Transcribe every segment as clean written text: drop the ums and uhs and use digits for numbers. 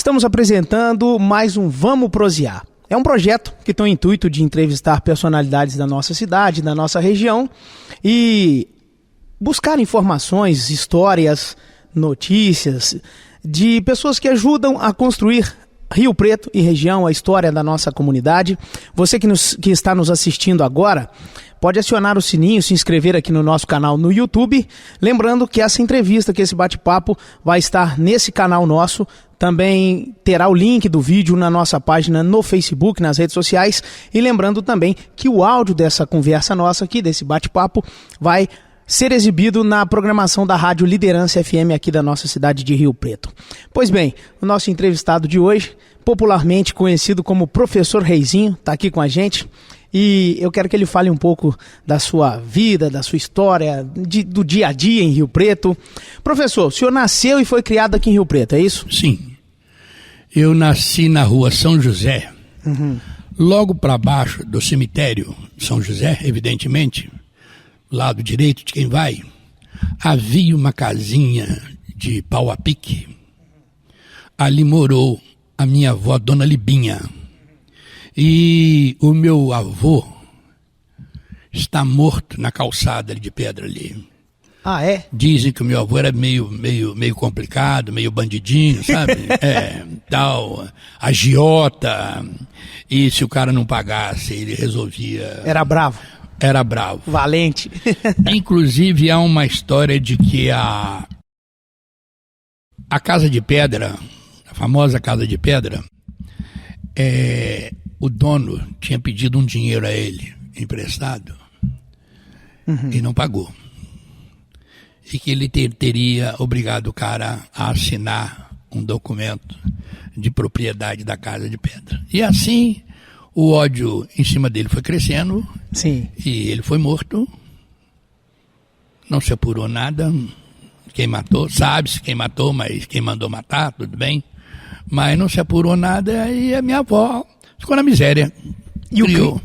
Estamos apresentando mais um Vamos Prosear. É um projeto que tem o intuito de entrevistar personalidades da nossa cidade, da nossa região e buscar informações, histórias, notícias de pessoas que ajudam a construir Rio Preto e região, a história da nossa comunidade. Você que está nos assistindo agora, pode acionar o sininho, se inscrever aqui no nosso canal no YouTube. Lembrando que essa entrevista, que esse bate-papo vai estar nesse canal nosso. Também terá o link do vídeo na nossa página no Facebook, nas redes sociais. E lembrando também que o áudio dessa conversa nossa aqui, desse bate-papo, vai ser exibido na programação da Rádio Liderança FM aqui da nossa cidade de Rio Preto. Pois bem, o nosso entrevistado de hoje, popularmente conhecido como Professor Reizinho, está aqui com a gente. E eu quero que ele fale um pouco da sua vida, da sua história, do dia a dia em Rio Preto. Professor, o senhor nasceu e foi criado aqui em Rio Preto, é isso? Sim. Eu nasci na rua São José, logo para baixo do cemitério São José, evidentemente, lado direito de quem vai, havia uma casinha de pau a pique. Ali morou a minha avó, Dona Libinha. E o meu avô está morto na calçada de pedra ali. Ah, é? Dizem que o meu avô era meio complicado, meio bandidinho, sabe? Tal, agiota. E se o cara não pagasse, ele resolvia... Era bravo? Era bravo. Valente. Inclusive, há uma história de que a Casa de Pedra, a famosa Casa de Pedra, o dono tinha pedido um dinheiro a ele, emprestado, e não pagou. E que ele teria obrigado o cara a assinar um documento de propriedade da Casa de Pedra. E assim, o ódio em cima dele foi crescendo. Sim. E ele foi morto. Não se apurou nada. Quem matou, sabe-se quem matou, mas quem mandou matar, tudo bem. Mas não se apurou nada e a minha avó ficou na miséria.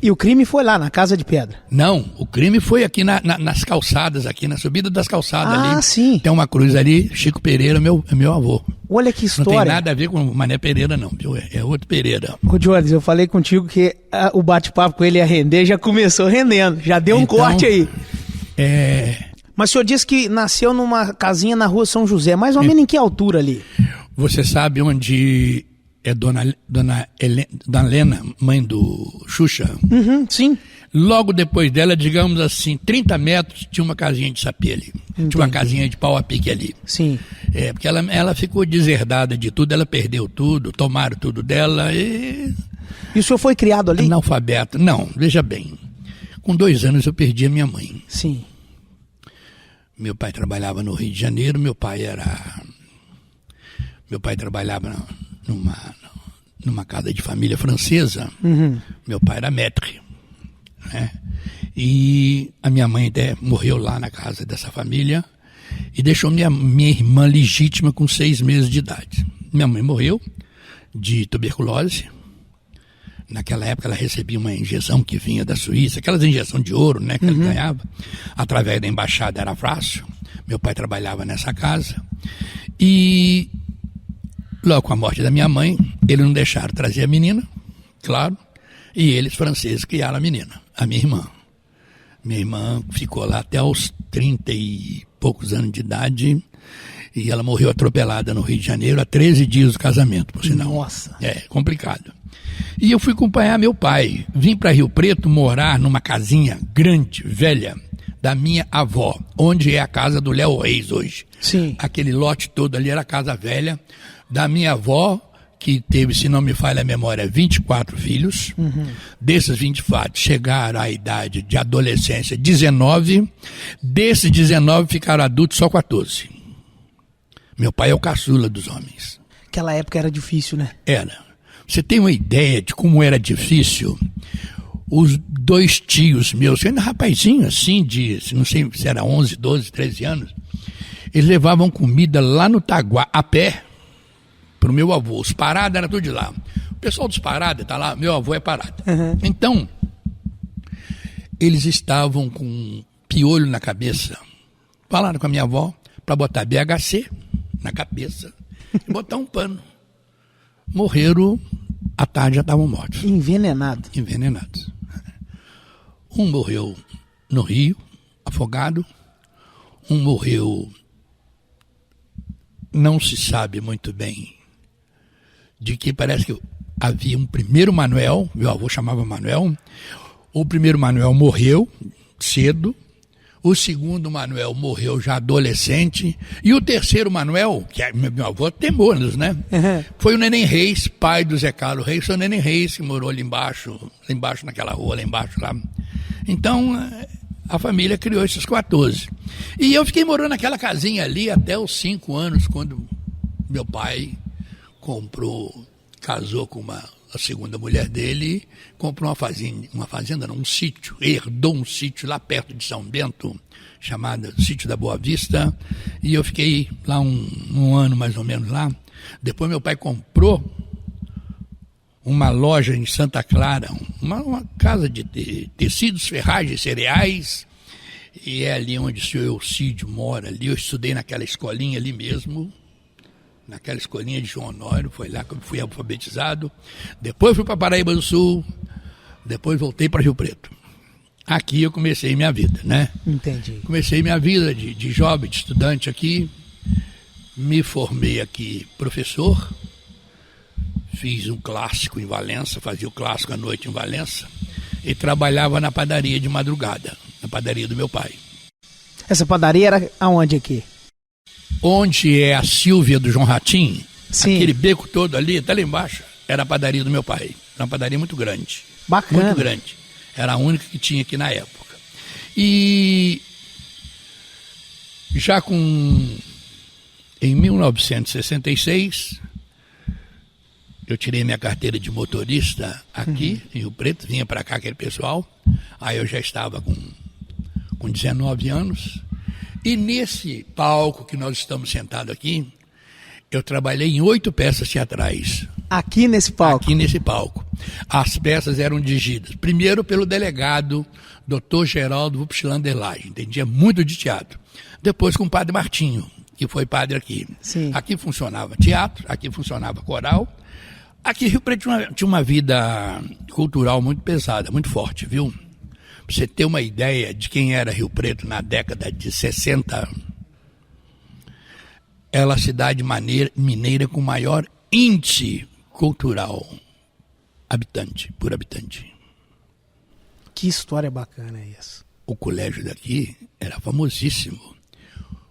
E o crime foi lá, na Casa de Pedra? Não, o crime foi aqui nas calçadas, aqui na subida das calçadas ali. Ah, sim. Tem uma cruz ali, Chico Pereira, meu avô. Olha que história. Não tem nada a ver com o Mané Pereira, não, viu? É outro Pereira. Ô, Jones, eu falei contigo que o bate-papo com ele ia render, já começou rendendo, já deu um corte aí. Mas o senhor disse que nasceu numa casinha na rua São José, mais ou menos em que altura ali? Você sabe onde é Dona Helena, mãe do Xuxa? Sim. Logo depois dela, digamos assim, 30 metros, tinha uma casinha de sapê ali. Entendi. Tinha uma casinha de pau a pique ali. Sim. Porque ela ficou deserdada de tudo, ela perdeu tudo, tomaram tudo dela e... E o senhor foi criado ali? Analfabeto. Não, veja bem. Com 2 anos eu perdi a minha mãe. Sim. Meu pai trabalhava no Rio de Janeiro, meu pai trabalhava numa casa de família francesa. Meu pai era maître, né? E a minha mãe até morreu lá na casa dessa família e deixou minha irmã legítima com 6 meses de idade. Minha mãe morreu de tuberculose. Naquela época ela recebia uma injeção que vinha da Suíça, aquelas injeções de ouro, né, que ela ganhava, através da embaixada, era fácil. Meu pai trabalhava nessa casa. E logo com a morte da minha mãe, eles não deixaram trazer a menina, claro, e eles, franceses, criaram a menina, a minha irmã. Minha irmã ficou lá até aos 30 e poucos anos de idade, e ela morreu atropelada no Rio de Janeiro há 13 dias do casamento, por sinal. Nossa! Complicado. E eu fui acompanhar meu pai, vim para Rio Preto morar numa casinha grande, velha, da minha avó, onde é a casa do Léo Reis hoje. Sim. Aquele lote todo ali era a casa velha da minha avó, que teve, se não me falha a memória, 24 filhos. Desses 24 chegaram à idade de adolescência 19, desses 19 ficaram adultos só 14. Meu pai é o caçula dos homens. Aquela época era difícil, né? Era. Você tem uma ideia de como era difícil? Os 2 tios meus, ainda rapazinho assim, não sei se era 11, 12, 13 anos, eles levavam comida lá no Taguá, a pé, pro meu avô. Os paradas era tudo de lá. O pessoal dos paradas tá lá, meu avô é parada. Então, eles estavam com piolho na cabeça. Falaram com a minha avó para botar BHC na cabeça e botar um pano. morreram, à tarde já estavam mortos. Envenenado. Envenenados. Um morreu no rio, afogado. Um morreu, não se sabe muito bem, de que parece que havia um primeiro Manuel, meu avô chamava Manuel. O primeiro Manuel morreu cedo. O segundo Manuel morreu já adolescente. E o terceiro Manuel, que é meu avô Temores, né? Uhum. Foi o Neném Reis, pai do Zé Carlos Reis. Foi o Neném Reis que morou ali embaixo naquela rua, lá embaixo. Lá. Então, a família criou esses 14. E eu fiquei morando naquela casinha ali até os 5 anos, quando meu pai casou com a segunda mulher dele, comprou uma fazenda não, um sítio, herdou um sítio lá perto de São Bento, chamado Sítio da Boa Vista, e eu fiquei lá um ano mais ou menos lá. Depois meu pai comprou uma loja em Santa Clara, uma casa de tecidos, ferragens, cereais, e é ali onde o senhor Elcídio mora, ali eu estudei naquela escolinha ali mesmo, naquela escolinha de João Honório, foi lá que eu fui alfabetizado. Depois fui para Paraíba do Sul, depois voltei para Rio Preto. Aqui eu comecei minha vida, né? Entendi. Comecei minha vida de jovem, de estudante aqui, me formei aqui professor, fiz um clássico em Valença, fazia o clássico à noite em Valença, e trabalhava na padaria de madrugada, na padaria do meu pai. Essa padaria era aonde aqui? Onde é a Silvia do João Ratim, Sim. Aquele beco todo ali, até lá embaixo, era a padaria do meu pai. Era uma padaria muito grande. Bacana. Muito grande. Era a única que tinha aqui na época. E já em 1966, eu tirei minha carteira de motorista aqui, em Rio Preto, vinha para cá aquele pessoal. Aí eu já estava com 19 anos. E nesse palco que nós estamos sentados aqui, eu trabalhei em 8 peças teatrais. Aqui nesse palco? Aqui nesse palco. As peças eram dirigidas, primeiro pelo delegado, Dr. Geraldo Vupchilander Lage, entendia muito de teatro. Depois com o padre Martinho, que foi padre aqui. Sim. Aqui funcionava teatro, aqui funcionava coral. Aqui Rio Preto tinha uma vida cultural muito pesada, muito forte, viu? Para você ter uma ideia de quem era Rio Preto na década de 60, ela é a cidade mineira com maior índice cultural por habitante. Que história bacana é essa. O colégio daqui era famosíssimo.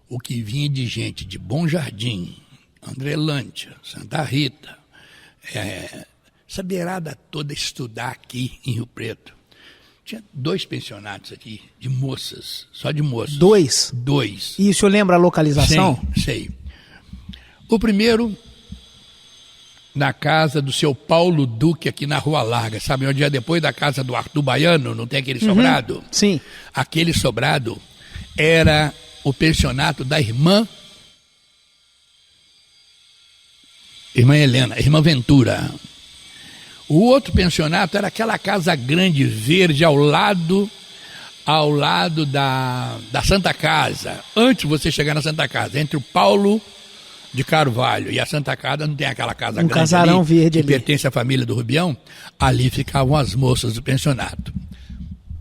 O que vinha de gente de Bom Jardim, Andrelândia, Santa Rita, essa beirada toda estudar aqui em Rio Preto. Tinha 2 pensionatos aqui, de moças, só de moças. 2? 2. E o senhor lembra a localização? Sei. O primeiro, na casa do seu Paulo Duque, aqui na Rua Larga. Sabe onde é? Depois da casa do Arthur Baiano, não tem aquele sobrado? Sim. Aquele sobrado era o pensionato da irmã Helena, irmã Ventura. O outro pensionato era aquela casa grande, verde, ao lado da Santa Casa. Antes de você chegar na Santa Casa, entre o Paulo de Carvalho e a Santa Casa, não tem aquela casa grande casarão ali, verde que ali. pertence à família do Rubião? Ali ficavam as moças do pensionato.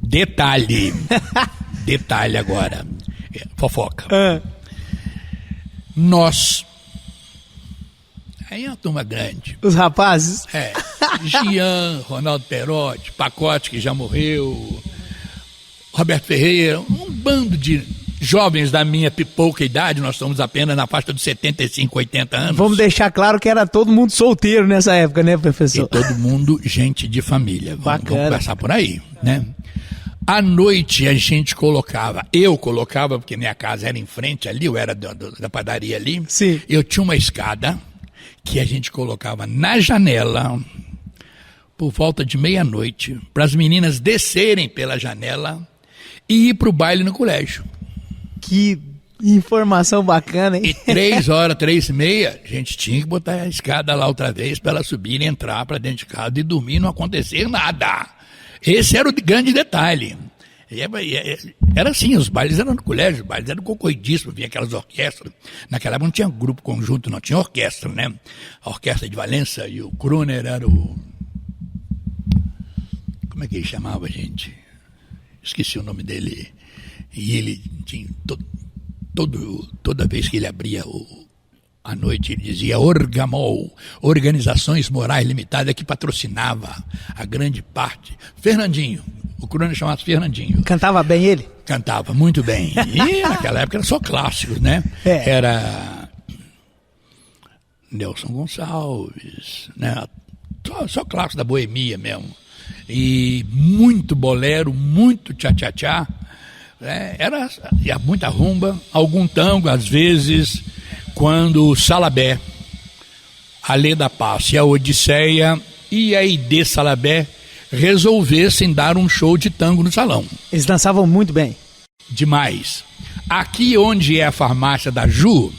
Detalhe agora, fofoca. Nós, aí é uma turma grande. Os rapazes? Gian, Ronaldo Perotti, Pacote, que já morreu, Roberto Ferreira, um bando de jovens da minha pouca idade, nós estamos apenas na faixa dos 75, 80 anos. Vamos deixar claro que era todo mundo solteiro nessa época, né, professor? E todo mundo gente de família. Vamos passar por aí, né? À noite a gente eu colocava, porque minha casa era em frente ali, eu era da padaria ali. Sim. Eu tinha uma escada que a gente colocava na janela por volta de meia-noite, para as meninas descerem pela janela e ir para o baile no colégio. Que informação bacana, hein? E 3h, 3h30, a gente tinha que botar a escada lá outra vez para ela subir e entrar para dentro de casa e dormir e não acontecer nada. Esse era o grande detalhe. Era assim, os bailes eram no colégio, os bailes eram concorridíssimos, vinha aquelas orquestras. Naquela época não tinha grupo conjunto, não tinha orquestra, né? A orquestra de Valença e o Kruner era o... Como é que ele chamava, gente? Esqueci o nome dele. E ele tinha... Toda vez que ele abria à noite, ele dizia Orgamol, Organizações Morais Limitadas, que patrocinava a grande parte. Fernandinho, o Kruner chamava Fernandinho. Cantava bem ele? Cantava muito bem. E naquela época era só clássicos, né? Era Nelson Gonçalves, né? Só clássicos da boemia mesmo. E muito bolero, muito tchá-tchá-tchá. Era muita rumba, algum tango, às vezes, quando o Salabé, a Lê da Paz e a Odisseia e a Aide Salabé resolvessem dar um show de tango no salão. Eles dançavam muito bem. Demais. Aqui onde é a farmácia da Ju,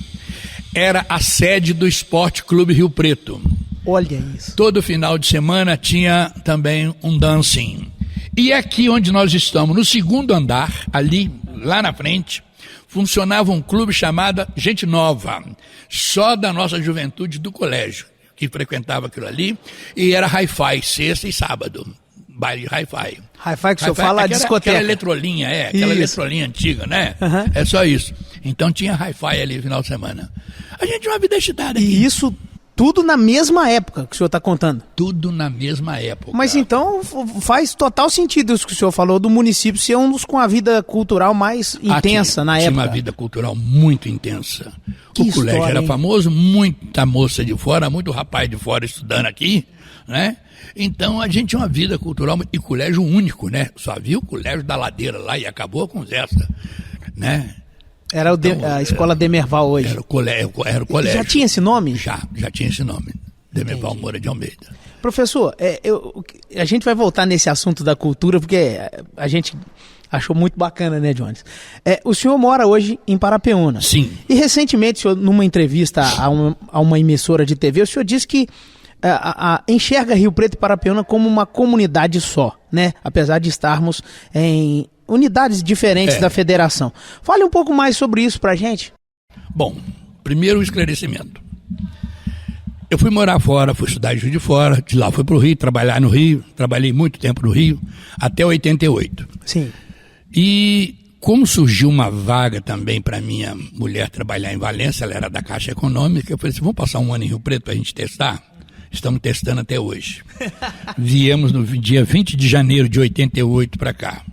era a sede do Esporte Clube Rio Preto. Olha isso. Todo final de semana tinha também um dancing. E aqui onde nós estamos, no segundo andar, ali, lá na frente, funcionava um clube chamado Gente Nova, só da nossa juventude do colégio, que frequentava aquilo ali, e era hi-fi, sexta e sábado, baile hi-fi. Hi-fi que o senhor fala, a discoteca. Aquela eletrolinha, aquela eletrolinha antiga, né? Uhum. É só isso. Então tinha hi-fi ali no final de semana. A gente tinha uma vida agitada aqui. E isso... Tudo na mesma época que o senhor está contando? Tudo na mesma época. Mas então faz total sentido isso que o senhor falou do município ser um dos com a vida cultural mais intensa na época. Tinha uma vida cultural muito intensa. Que o colégio história, era famoso, muita moça de fora, muito rapaz de fora estudando aqui, né? Então a gente tinha uma vida cultural e colégio único, né? Só havia o colégio da Ladeira lá e acabou a conversa, né? Era a escola Demerval hoje. Era o colégio. Já tinha esse nome? Já tinha esse nome. Demerval Moura de Almeida. Professor, a gente vai voltar nesse assunto da cultura, porque a gente achou muito bacana, né, Jones? O senhor mora hoje em Parapeúna. Sim. E recentemente, senhor, numa entrevista a uma emissora de TV, o senhor disse que enxerga Rio Preto e Parapeúna como uma comunidade só, né? Apesar de estarmos em unidades diferentes da federação. Fale um pouco mais sobre isso pra gente. Bom, primeiro o esclarecimento. Eu fui morar fora, fui estudar em Juiz de Fora, de lá fui pro Rio, trabalhar no Rio, trabalhei muito tempo no Rio, até 88. Sim. E como surgiu uma vaga também para minha mulher trabalhar em Valença, ela era da Caixa Econômica, eu falei assim, vamos passar um ano em Rio Preto pra gente testar? Estamos testando até hoje. Viemos no dia 20 de janeiro de 88 para cá.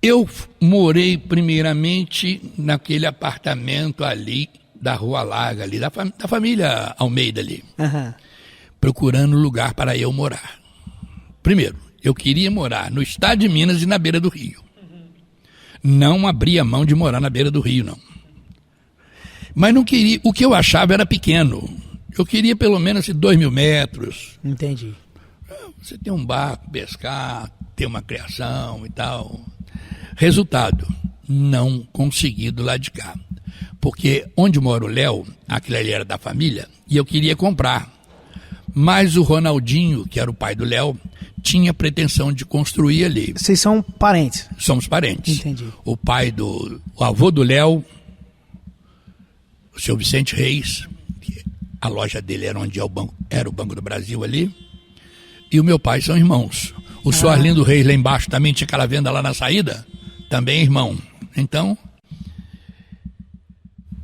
Eu morei primeiramente naquele apartamento ali da Rua Larga, ali, da família Almeida ali, procurando lugar para eu morar. Primeiro, eu queria morar no estado de Minas e na beira do rio. Não abria mão de morar na beira do rio, não. Mas não queria, o que eu achava era pequeno. Eu queria pelo menos 2.000 metros. Entendi. Você tem um barco, pescar, ter uma criação e tal. Resultado, não consegui do lado de cá. Porque onde mora o Léo, aquilo ali era da família, e eu queria comprar. Mas o Ronaldinho, que era o pai do Léo, tinha pretensão de construir ali. Vocês são parentes? Somos parentes. Entendi. O avô do Léo, o seu Vicente Reis, a loja dele era onde era o Banco do Brasil ali, e o meu pai são irmãos. O senhor Arlindo Reis lá embaixo também tinha aquela venda lá na saída, também é irmão. Então,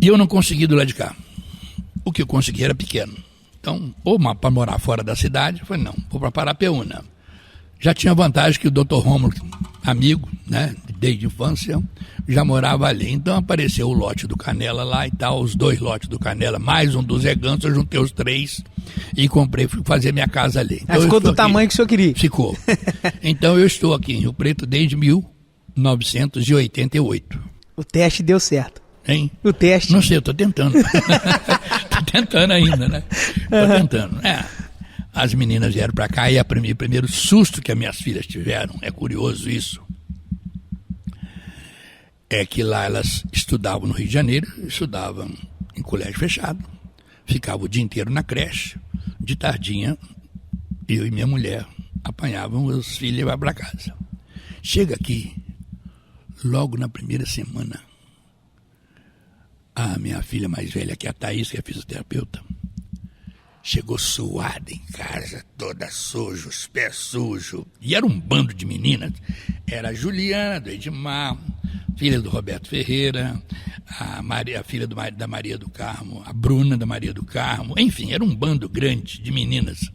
e eu não consegui do lado de cá. O que eu consegui era pequeno. Então, ou para morar fora da cidade, eu falei, não, vou para Parapeúna. Já tinha vantagem que o Dr. Rômulo, amigo, né, desde a infância, já morava ali. Então apareceu o lote do Canela lá e tal, os 2 lotes do Canela, mais um do Zé Ganso, eu juntei os 3 e comprei, fui fazer minha casa ali. Então, ficou do tamanho que o senhor queria. Ficou. Então eu estou aqui em Rio Preto desde 1988. O teste deu certo. Hein? O teste. Não sei, eu estou tentando. Estou tentando ainda, né? Estou tentando. As meninas vieram para cá e o primeiro susto que as minhas filhas tiveram, é curioso isso, é que lá elas estudavam no Rio de Janeiro, estudavam em colégio fechado, ficavam o dia inteiro na creche, de tardinha, eu e minha mulher apanhavam os filhos e iam para casa. Chega aqui, logo na primeira semana, a minha filha mais velha, que é a Thaís, que é fisioterapeuta, chegou suada em casa, toda suja, os pés sujos. E era um bando de meninas. Era a Juliana, do Edmar, filha do Roberto Ferreira, a filha da Maria do Carmo, a Bruna da Maria do Carmo. Enfim, era um bando grande de meninas.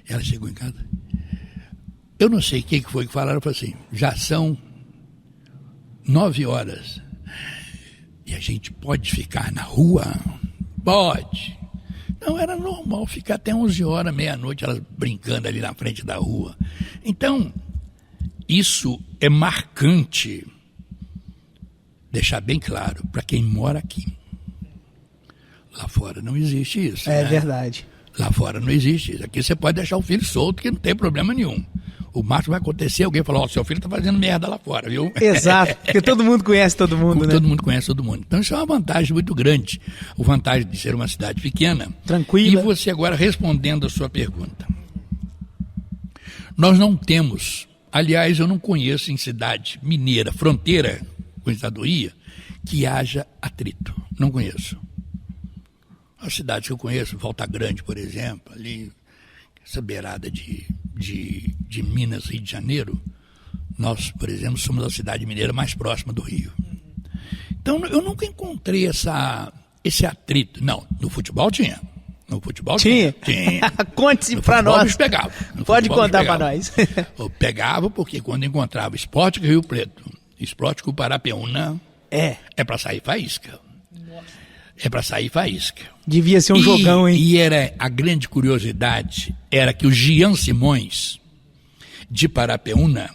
Ela chegou em casa. Eu não sei o que foi que falaram. Falou assim, já são 9 horas. E a gente pode ficar na rua? Pode. Não, era normal ficar até 11 horas, meia-noite, elas brincando ali na frente da rua. Então, isso é marcante, deixar bem claro, para quem mora aqui. Lá fora não existe isso. É né? verdade. Lá fora não existe isso. Aqui você pode deixar o filho solto, que não tem problema nenhum. O máximo vai acontecer, alguém falar, seu filho está fazendo merda lá fora, viu? Exato, porque todo mundo conhece todo mundo, né? Todo mundo conhece todo mundo. Então isso é uma vantagem muito grande. A vantagem de ser uma cidade pequena. Tranquila. E você agora respondendo a sua pergunta. Nós não temos, aliás, eu não conheço em cidade mineira, fronteira com estadoria, que haja atrito. Não conheço. As cidades que eu conheço, Volta Grande, por exemplo, ali, essa beirada de Minas, Rio de Janeiro, nós, por exemplo, somos a cidade mineira mais próxima do Rio. Então, eu nunca encontrei esse atrito. Não, no futebol tinha. No futebol tinha. Conte-se para nós. Pegava. Pode contar para nós. Eu pegava porque quando encontrava Sport Rio Preto, Sport com Parapeúna, é para sair faísca. É para sair faísca. Devia ser um jogão, hein? E era a grande curiosidade era que o Jean Simões, de Parapeúna,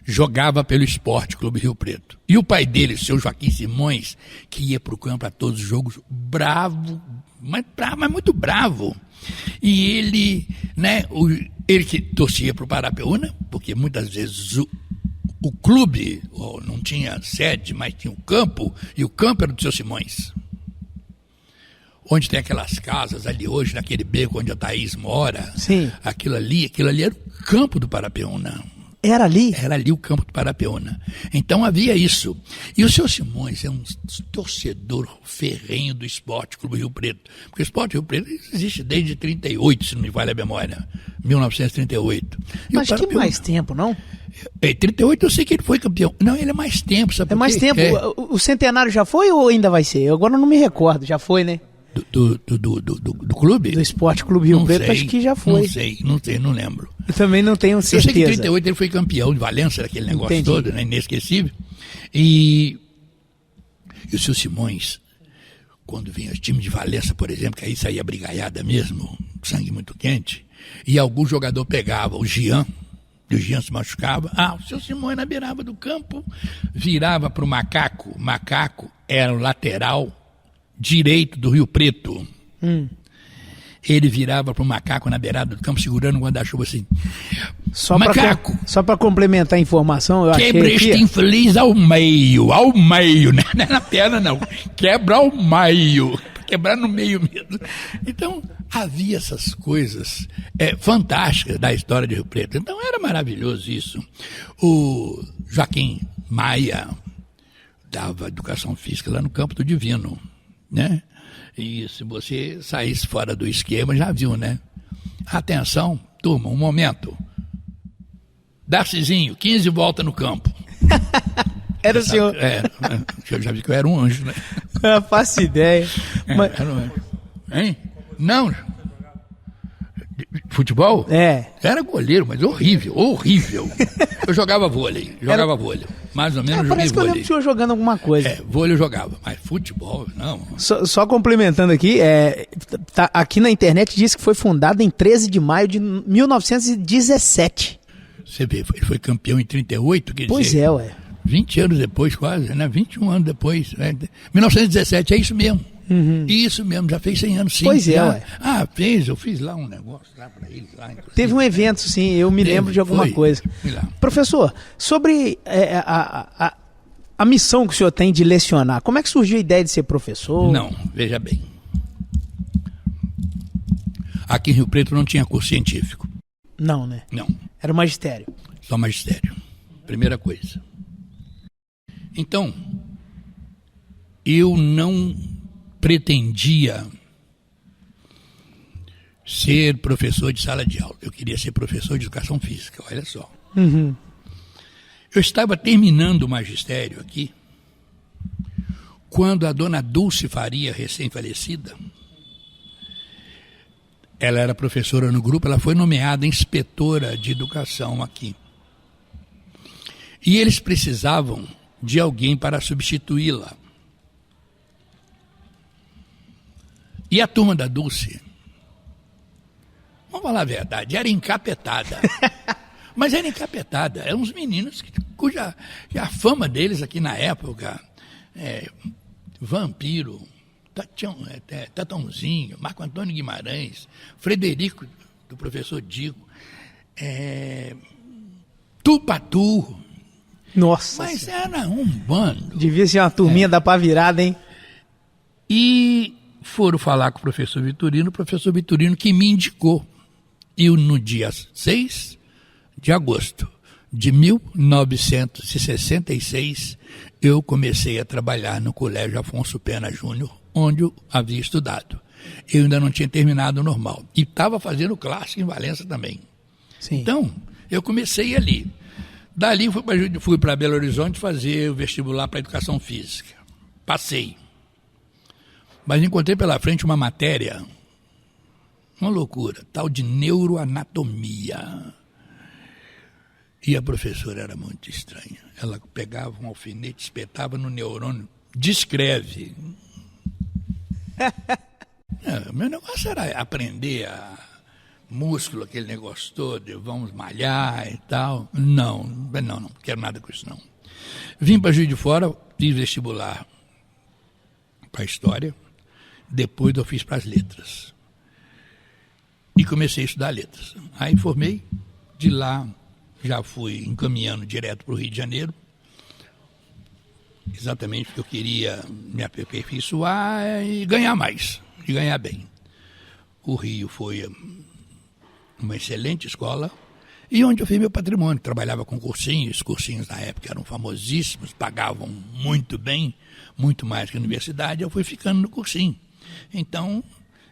jogava pelo Esporte Clube Rio Preto. E o pai dele, o seu Joaquim Simões, que ia para o campo a todos os jogos, bravo, mas muito bravo. E ele, né, ele que torcia para o Parapeúna, porque muitas vezes o clube não tinha sede, mas tinha um campo, e o campo era do seu Simões. Onde tem aquelas casas ali hoje, naquele beco onde a Thaís mora. Sim. Aquilo ali era o campo do Parapeúna. Era ali? Era ali o campo do Parapeúna. Então havia isso. E o seu Simões é um torcedor ferrenho do Esporte Clube Rio Preto. Porque o Esporte Rio Preto existe desde 38, se não me falha a memória. 1938. Mas que mais tempo, não? Em 38 eu sei que ele foi campeão. Não, ele é mais tempo, sabe por quê? É mais tempo. O centenário já foi ou ainda vai ser? Agora eu não me recordo. Já foi, né? Do clube? Do Esporte Clube Rio Preto, acho que já foi. Não sei, não lembro. Eu também não tenho certeza. Eu sei que em 38 ele foi campeão de Valença, aquele negócio Entendi. todo, né, inesquecível. E o seu Simões, quando vinha os times de Valença, por exemplo, que aí saía brigaiada mesmo, sangue muito quente, e algum jogador pegava o Jean, e o Jean se machucava, o seu Simões na beirada do campo virava para o Macaco. O Macaco era o lateral direito do Rio Preto. Ele virava para o Macaco na beirada do campo, segurando um guarda-chuva assim. Macaco! Só para complementar a informação, eu achei quebra este infeliz ao meio, né? Não é na perna, não. Quebra ao meio. Quebrar no meio mesmo. Então, havia essas coisas fantásticas da história de Rio Preto. Então, era maravilhoso isso. O Joaquim Maia dava educação física lá no Campo do Divino, né? E se você saísse fora do esquema, já viu, né? Atenção, turma, um momento. Darcizinho, 15 voltas no campo. Era o senhor. Eu já vi que eu era um anjo, né? Eu faço ideia. Mas... Era um anjo. Hein? Não. Futebol? Era goleiro, mas horrível. Eu jogava vôlei. Mais ou menos joguei parece que eu vôlei. lembro do senhor jogando alguma coisa. Vôlei eu jogava, mas futebol, não. Só complementando aqui, aqui na internet diz que foi fundado em 13 de maio de 1917. Você vê, ele foi campeão em 38, quer pois dizer... Pois é, ué. 20 anos depois, quase, né? 21 anos depois. Né? 1917, é isso mesmo. Isso mesmo, já fez 100 anos, sim. Pois já. Ué. Eu fiz lá um negócio lá para eles. Teve um evento, sim, eu me lembro de alguma coisa. Professor, sobre a missão que o senhor tem de lecionar, como é que surgiu a ideia de ser professor? Não, veja bem. Aqui em Rio Preto não tinha curso científico. Não, né? Não. Era magistério. Só magistério. primeira coisa. Então, eu não pretendia ser professor de sala de aula. Eu queria ser professor de educação física, olha só. Uhum. Eu estava terminando o magistério aqui, quando a dona Dulce Faria, recém-falecida, ela era professora no grupo, ela foi nomeada inspetora de educação aqui. E eles precisavam de alguém para substituí-la. E a turma da Dulce, vamos falar a verdade, era encapetada. Mas era encapetada, eram uns meninos cuja a fama deles aqui na época, Vampiro, Tatãozinho, Marco Antônio Guimarães, Frederico, do professor Digo, Tupatu. Nossa. Mas era um bando. Devia ser uma turminha da pá virada, hein? E foram falar com o professor Vitorino que me indicou. E no dia 6 de agosto de 1966, eu comecei a trabalhar no Colégio Afonso Pena Júnior, onde eu havia estudado. Eu ainda não tinha terminado o normal. E estava fazendo clássico em Valença também. Sim. Então, eu comecei ali. Dali fui para Belo Horizonte fazer o vestibular para educação física. Passei. Mas encontrei pela frente uma matéria, uma loucura, tal de neuroanatomia. E a professora era muito estranha. Ela pegava um alfinete, espetava no neurônio, descreve. Meu negócio era aprender músculo, aquele negócio todo, vamos malhar e tal. Não quero nada com isso não. Vim para Juiz de Fora, fiz vestibular para História, depois eu fiz para as Letras. E comecei a estudar Letras. Aí formei, de lá já fui encaminhando direto para o Rio de Janeiro, exatamente porque eu queria me aperfeiçoar e ganhar mais, e ganhar bem. O Rio foi uma excelente escola, e onde eu fiz meu patrimônio. Trabalhava com cursinhos, os cursinhos na época eram famosíssimos, pagavam muito bem, muito mais que a universidade, eu fui ficando no cursinho. Então,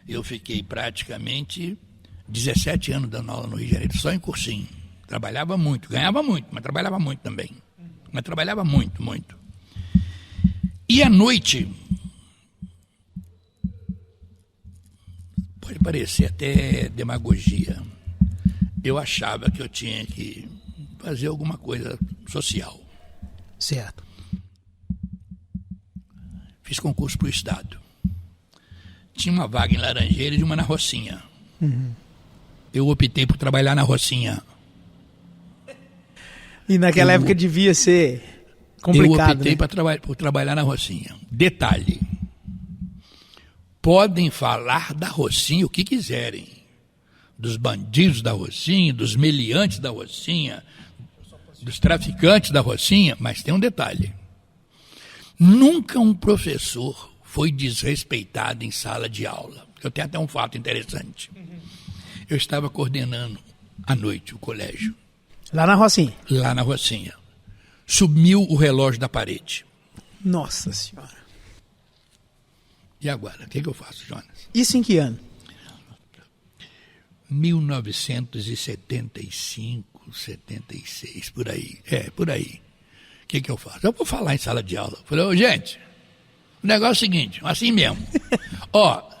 eu fiquei praticamente 17 anos dando aula no Rio de Janeiro, só em cursinho. Trabalhava muito, ganhava muito, mas trabalhava muito também. Mas trabalhava muito, muito. E à noite, pode parecer até demagogia, eu achava que eu tinha que fazer alguma coisa social. Certo. Fiz concurso para o Estado. Tinha uma vaga em Laranjeiras e uma na Rocinha. Uhum. Eu optei por trabalhar na Rocinha. E naquela época devia ser complicado, eu optei, né, por trabalhar na Rocinha. Detalhe, podem falar da Rocinha o que quiserem. Dos bandidos da Rocinha, dos meliantes da Rocinha, dos traficantes da Rocinha, mas tem um detalhe. Nunca um professor foi desrespeitado em sala de aula. Eu tenho até um fato interessante. Eu estava coordenando à noite o colégio. Lá na Rocinha? Lá na Rocinha. Sumiu o relógio da parede. Nossa Senhora. E agora? O que eu faço, Jonas? Isso em que ano? 1975, 76, por aí. Por aí. O que eu faço? Eu vou falar em sala de aula. Falei, gente, o negócio é o seguinte, assim mesmo.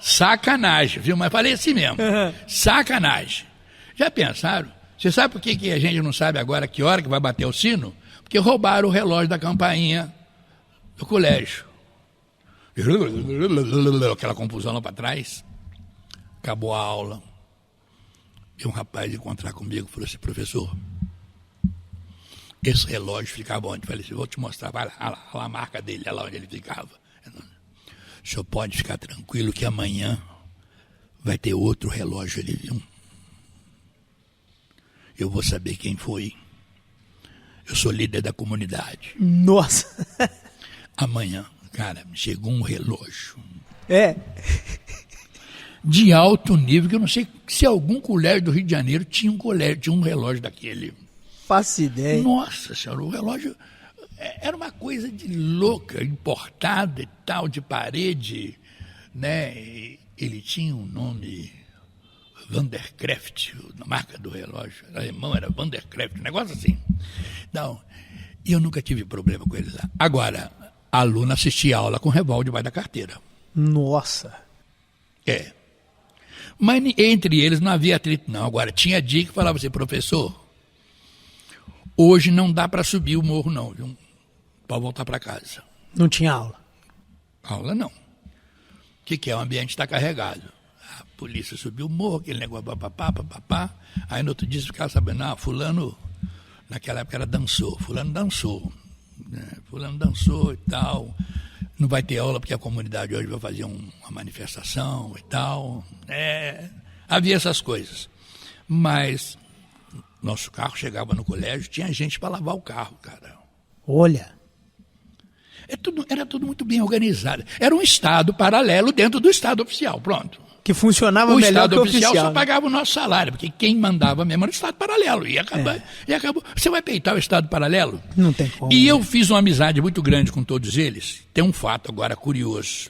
Sacanagem, viu? Mas falei assim mesmo. Sacanagem. Já pensaram? Você sabe por que a gente não sabe agora que hora que vai bater o sino? Porque roubaram o relógio da campainha do colégio. Aquela confusão lá para trás. Acabou a aula. E um rapaz encontrar comigo falou assim, professor, esse relógio ficava onde? Eu falei assim, vou te mostrar, vai lá, a marca dele, olha lá onde ele ficava. O senhor pode ficar tranquilo que amanhã vai ter outro relógio ali, viu? Eu vou saber quem foi. Eu sou líder da comunidade. Nossa! Amanhã, cara, chegou um relógio. De alto nível, que eu não sei se algum colégio do Rio de Janeiro tinha um relógio daquele. faço ideia. Nossa senhora, o relógio era uma coisa de louca, importada e tal, de parede, né? Ele tinha um nome, Vandercraft, a marca do relógio, alemão era Vandercraft, um negócio assim. Não, e eu nunca tive problema com ele lá. Agora, a aluna assistia a aula com revólver debaixo da carteira. Nossa. É. Mas entre eles não havia atrito, não. Agora, tinha dia que falava assim, professor, hoje não dá para subir o morro, não, viu? Pode voltar para casa. Não tinha aula? Aula não. O que é? O ambiente está carregado. A polícia subiu o morro, aquele negócio, papapá. Aí no outro dia você ficava sabendo, fulano, naquela época era dançou, fulano dançou. Né? Fulano dançou e tal. Não vai ter aula porque a comunidade hoje vai fazer uma manifestação e tal. Havia essas coisas. Mas nosso carro chegava no colégio, tinha gente para lavar o carro, cara. Olha. Era tudo muito bem organizado. Era um Estado paralelo dentro do Estado oficial, pronto. Que funcionava o melhor que o Estado oficial oficial. só pagava o nosso salário, porque quem mandava mesmo era o Estado paralelo. E acabou. Você vai peitar o Estado paralelo? Não tem como. E eu fiz uma amizade muito grande com todos eles. Tem um fato agora curioso.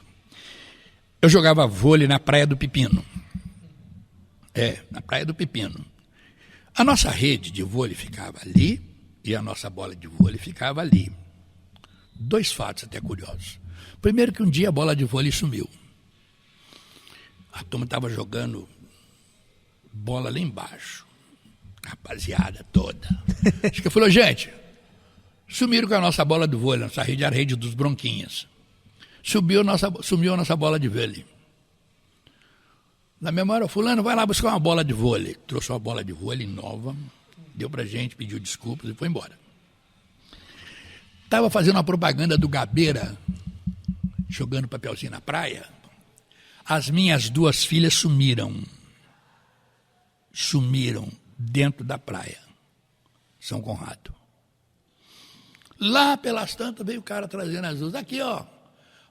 Eu jogava vôlei na Praia do Pepino. Na Praia do Pepino. A nossa rede de vôlei ficava ali e a nossa bola de vôlei ficava ali. 2 fatos até curiosos. Primeiro que um dia a bola de vôlei sumiu. A turma estava jogando bola lá embaixo. Rapaziada toda. Acho que falou, gente, sumiram com a nossa bola de vôlei, nossa rede era a rede dos Bronquinhas. Sumiu a nossa bola de vôlei. Na memória, fulano, vai lá buscar uma bola de vôlei. Trouxe uma bola de vôlei nova, deu pra gente, pediu desculpas e foi embora. Estava fazendo uma propaganda do Gabeira, jogando papelzinho na praia. As minhas 2 filhas sumiram dentro da praia, São Conrado. Lá pelas tantas veio o cara trazendo as 2. Aqui, ó,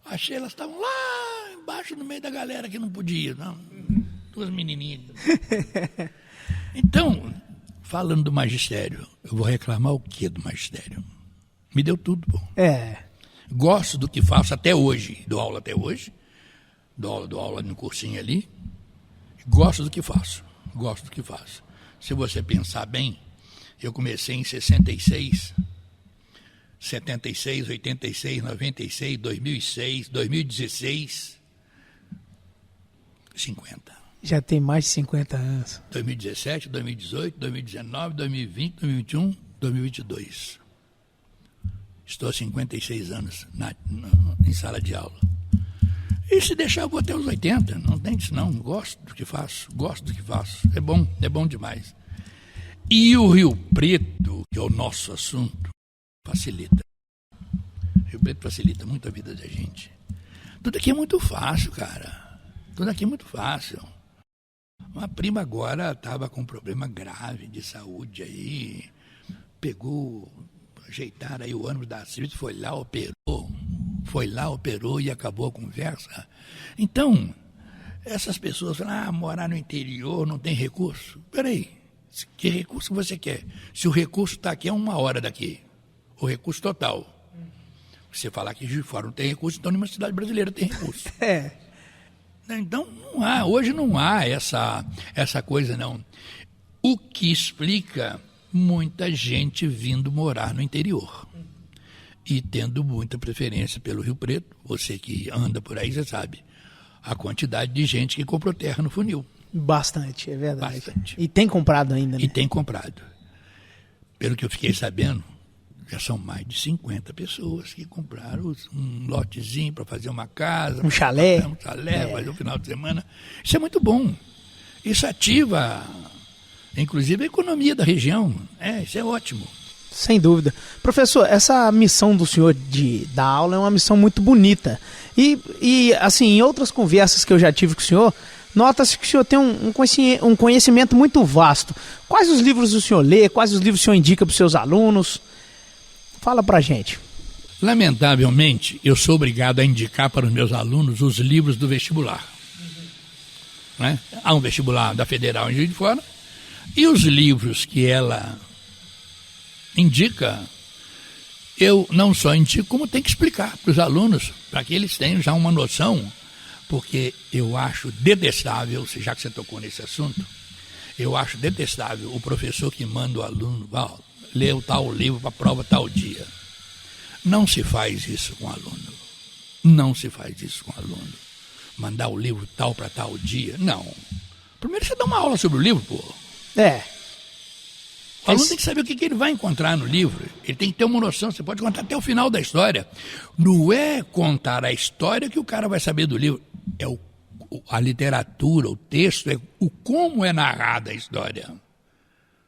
achei, elas estavam lá embaixo no meio da galera que não podia, não. 2 menininhas. Então, falando do magistério, eu vou reclamar o quê do magistério? Me deu tudo, pô. Gosto do que faço até hoje, dou aula até hoje, dou aula no cursinho ali, gosto do que faço. Se você pensar bem, eu comecei em 66, 76, 86, 96, 2006, 2016, 50. Já tem mais de 50 anos. 2017, 2018, 2019, 2020, 2021, 2022. Estou há 56 anos em sala de aula. E se deixar, eu vou até os 80. Não tem isso, não. Gosto do que faço. É bom demais. E o Rio Preto, que é o nosso assunto, facilita. O Rio Preto facilita muito a vida da gente. Tudo aqui é muito fácil, cara. Tudo aqui é muito fácil. Uma prima agora estava com um problema grave de saúde aí. Ajeitaram aí o ônibus da serviço, foi lá, operou e acabou a conversa. Então, essas pessoas falam, morar no interior não tem recurso. Peraí, que recurso você quer? Se o recurso está aqui, é 1 hora daqui, o recurso total. Você falar que de fora não tem recurso, então nenhuma cidade brasileira tem recurso. Então, hoje não há essa coisa, não. O que explica muita gente vindo morar no interior e tendo muita preferência pelo Rio Preto. Você que anda por aí, você sabe a quantidade de gente que comprou terra no funil. Bastante, é verdade. Bastante. E tem comprado ainda, né? E tem comprado. Pelo que eu fiquei sabendo, já são mais de 50 pessoas que compraram um lotezinho para fazer uma casa. Um chalé. Fazer um final de semana. Isso é muito bom. Isso ativa, inclusive, a economia da região. Isso é ótimo. Sem dúvida. Professor, essa missão do senhor de dar aula é uma missão muito bonita. E assim, em outras conversas que eu já tive com o senhor, nota-se que o senhor tem um conhecimento muito vasto. Quais os livros o senhor lê? Quais os livros o senhor indica para os seus alunos? Fala pra gente. Lamentavelmente, eu sou obrigado a indicar para os meus alunos os livros do vestibular. Né? Há um vestibular da Federal em Juiz de Fora, e os livros que ela indica, eu não só indico, como tem que explicar para os alunos, para que eles tenham já uma noção, porque eu acho detestável, já que você tocou nesse assunto, eu acho detestável o professor que manda o aluno, ler o tal livro para a prova tal dia. Não se faz isso com o aluno. Não se faz isso com o aluno. Mandar o livro tal para tal dia. Não. Primeiro você dá uma aula sobre o livro, pô. O aluno tem que saber o que ele vai encontrar no livro. Ele tem que ter uma noção. Você pode contar até o final da história. Não é contar a história que o cara vai saber do livro. É a literatura, o texto, é o como é narrada a história.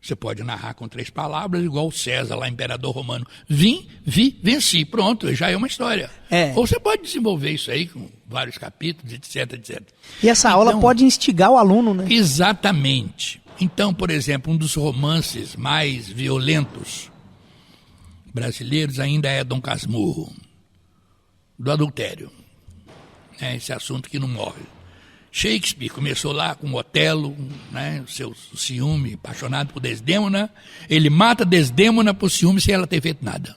Você pode narrar com 3 palavras, igual o César, lá, imperador romano. Vim, vi, venci. Pronto, já é uma história. Ou você pode desenvolver isso aí com vários capítulos, etc, etc. E essa aula pode instigar o aluno, né? Exatamente. Então, por exemplo, um dos romances mais violentos brasileiros ainda é Dom Casmurro, do adultério. Esse assunto que não morre. Shakespeare começou lá com Otelo, né, o seu ciúme, apaixonado por Desdémona. Ele mata Desdémona por ciúme sem ela ter feito nada.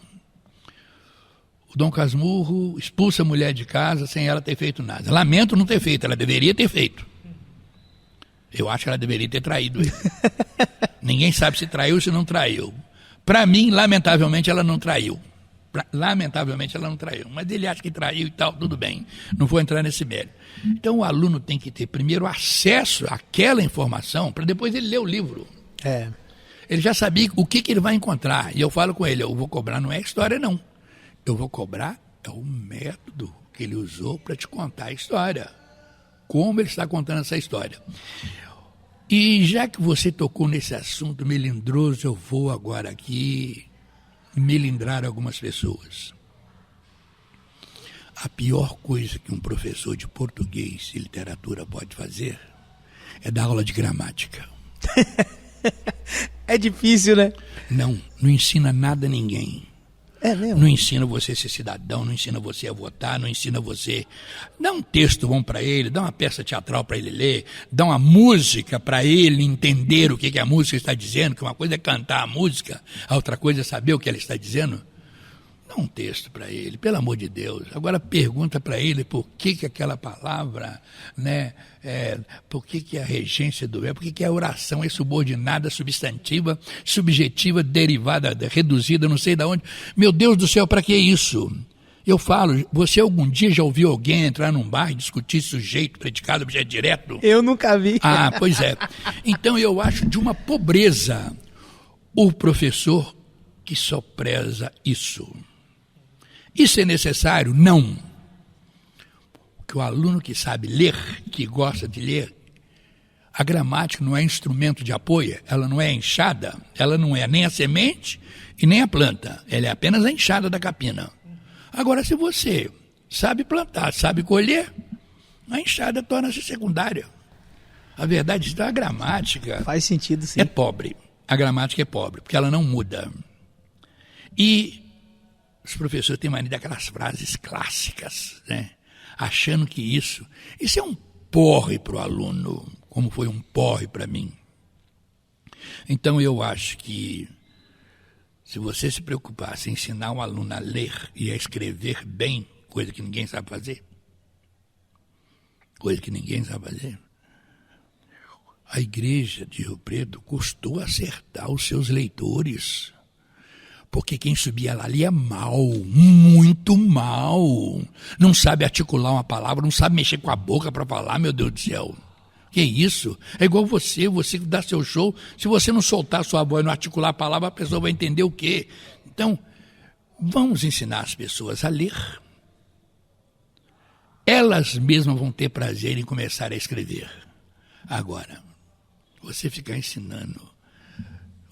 O Dom Casmurro expulsa a mulher de casa sem ela ter feito nada. Lamento não ter feito, ela deveria ter feito. Eu acho que ela deveria ter traído ele. Ninguém sabe se traiu ou se não traiu. Para mim, lamentavelmente, ela não traiu. Lamentavelmente ela não traiu, mas ele acha que traiu e tal, tudo bem, não vou entrar nesse mérito. Então o aluno tem que ter primeiro acesso àquela informação para depois ele ler o livro. Ele já sabia o que ele vai encontrar, e eu falo com ele, eu vou cobrar não é a história não, eu vou cobrar é o método que ele usou para te contar a história, como ele está contando essa história. E já que você tocou nesse assunto melindroso, eu vou agora aqui melindrar algumas pessoas. A pior coisa que um professor de português e literatura pode fazer é dar aula de gramática. É difícil, né? Não ensina nada a ninguém. É mesmo? Não ensina você a ser cidadão, não ensina você a votar, não ensina você... Dá um texto bom para ele, dá uma peça teatral para ele ler, dá uma música para ele entender o que a música está dizendo, que uma coisa é cantar a música, a outra coisa é saber o que ela está dizendo. Dá um texto para ele, pelo amor de Deus. Agora pergunta para ele por que aquela palavra, né, por que a regência do verbo, por que a oração é subordinada, substantiva, subjetiva, derivada, reduzida, não sei de onde. Meu Deus do céu, para que isso? Eu falo, você algum dia já ouviu alguém entrar num bar e discutir sujeito, predicado, objeto direto? Eu nunca vi. Pois é. Então eu acho de uma pobreza o professor que só preza isso. Isso é necessário? Não. Porque o aluno que sabe ler, que gosta de ler, a gramática não é instrumento de apoio, ela não é enxada, ela não é nem a semente e nem a planta, ela é apenas a enxada da capina. Agora, se você sabe plantar, sabe colher, a enxada torna-se secundária. A verdade é que a gramática faz sentido, sim. É pobre. A gramática é pobre, porque ela não muda. E os professores têm mania daquelas frases clássicas, né? Achando que isso é um porre para o aluno, como foi um porre para mim. Então eu acho que se você se preocupasse em ensinar um aluno a ler e a escrever bem, coisa que ninguém sabe fazer, a igreja de Rio Preto custou acertar os seus leitores. Porque quem subia lá ali é mal, muito mal. Não sabe articular uma palavra, não sabe mexer com a boca para falar, meu Deus do céu. Que isso? É igual você dá seu show, se você não soltar a sua voz e não articular a palavra, a pessoa vai entender o quê? Então, vamos ensinar as pessoas a ler. Elas mesmas vão ter prazer em começar a escrever. Agora, você ficar ensinando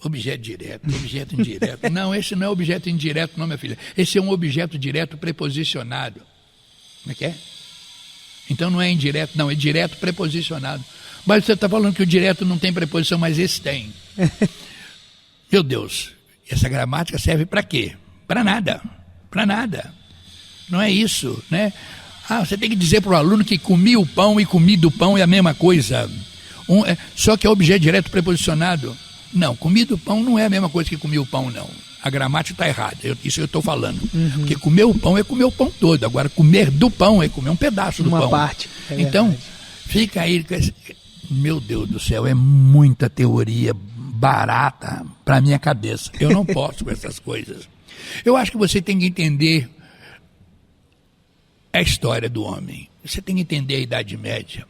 objeto direto, objeto indireto. Não, esse não é objeto indireto, não, minha filha. Esse é um objeto direto preposicionado. Como é que é? Então não é indireto, não, é direto preposicionado. Mas você está falando que o direto não tem preposição, mas esse tem. Meu Deus, essa gramática serve para quê? Para nada. Para nada. Não é isso, né? Você tem que dizer para o aluno que comi o pão e comi do pão é a mesma coisa. Só que é objeto direto preposicionado. Não, comi do pão não é a mesma coisa que comi o pão, não. a gramática está errada. Isso eu estou falando. Porque comer o pão é comer o pão todo. Agora, comer do pão é comer um pedaço do pão. Uma parte. Então, fica aí. Meu Deus do céu, é muita teoria barata para minha cabeça. Eu não posso com essas coisas. Eu acho que você tem que entender a história do homem. Você tem que entender a Idade Média.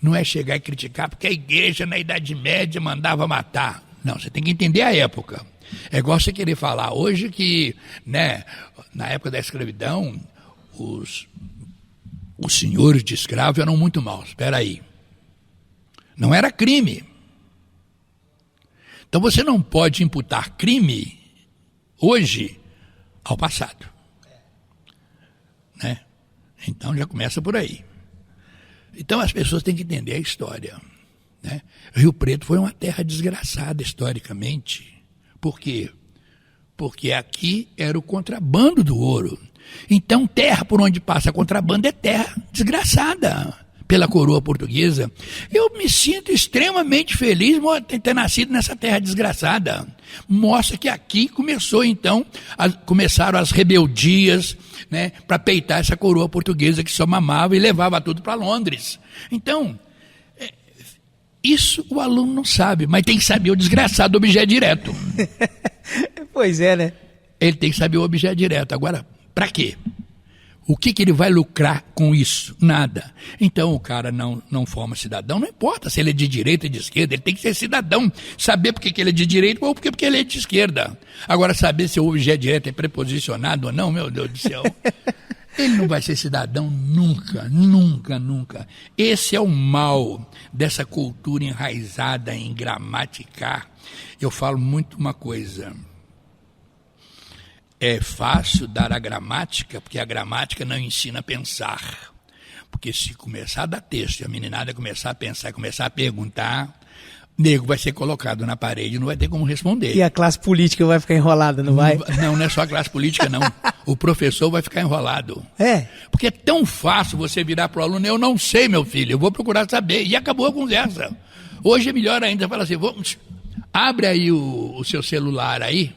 Não é chegar e criticar porque a igreja na Idade Média mandava matar. Não, você tem que entender a época. É igual você querer falar hoje que, né, na época da escravidão, os senhores de escravos eram muito maus. Espera aí. Não era crime. Então você não pode imputar crime hoje ao passado. Né? Então já começa por aí. Então as pessoas têm que entender a história. Né? Rio Preto foi uma terra desgraçada historicamente. Por quê? Porque aqui era o contrabando do ouro. Então terra por onde passa contrabando é terra desgraçada pela coroa portuguesa. Eu me sinto extremamente feliz de ter nascido nessa terra desgraçada. Mostra que aqui começaram as rebeldias, né, para peitar essa coroa portuguesa que só mamava e levava tudo para Londres. Então, isso o aluno não sabe, mas tem que saber o desgraçado do objeto direto. Pois é, né? Ele tem que saber o objeto direto. Agora, para quê? O que ele vai lucrar com isso? Nada. Então o cara não forma cidadão, não importa se ele é de direita ou de esquerda, ele tem que ser cidadão, saber por que ele é de direita ou porque ele é de esquerda. Agora, saber se o objeto direto é preposicionado ou não, meu Deus do céu, ele não vai ser cidadão nunca, nunca, nunca. Esse é o mal dessa cultura enraizada em gramaticar. Eu falo muito uma coisa. É fácil dar a gramática, porque a gramática não ensina a pensar. Porque se começar a dar texto e a meninada começar a pensar, começar a perguntar, o nego vai ser colocado na parede e não vai ter como responder. E a classe política vai ficar enrolada, não vai? Não é só a classe política, não. O professor vai ficar enrolado. É? Porque é tão fácil você virar para o aluno, eu não sei, meu filho, eu vou procurar saber. E acabou a conversa. Hoje é melhor ainda, fala assim, abre aí o seu celular aí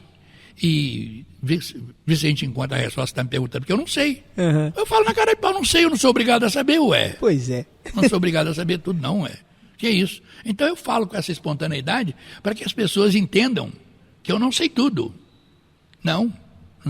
e vê se a gente encontra a resposta que está me perguntando, porque eu não sei. Uhum. Eu falo na cara de pau, não sei, eu não sou obrigado a saber, ué. Pois é. Não sou obrigado a saber tudo, não, ué. Que é isso? Então eu falo com essa espontaneidade para que as pessoas entendam que eu não sei tudo. Não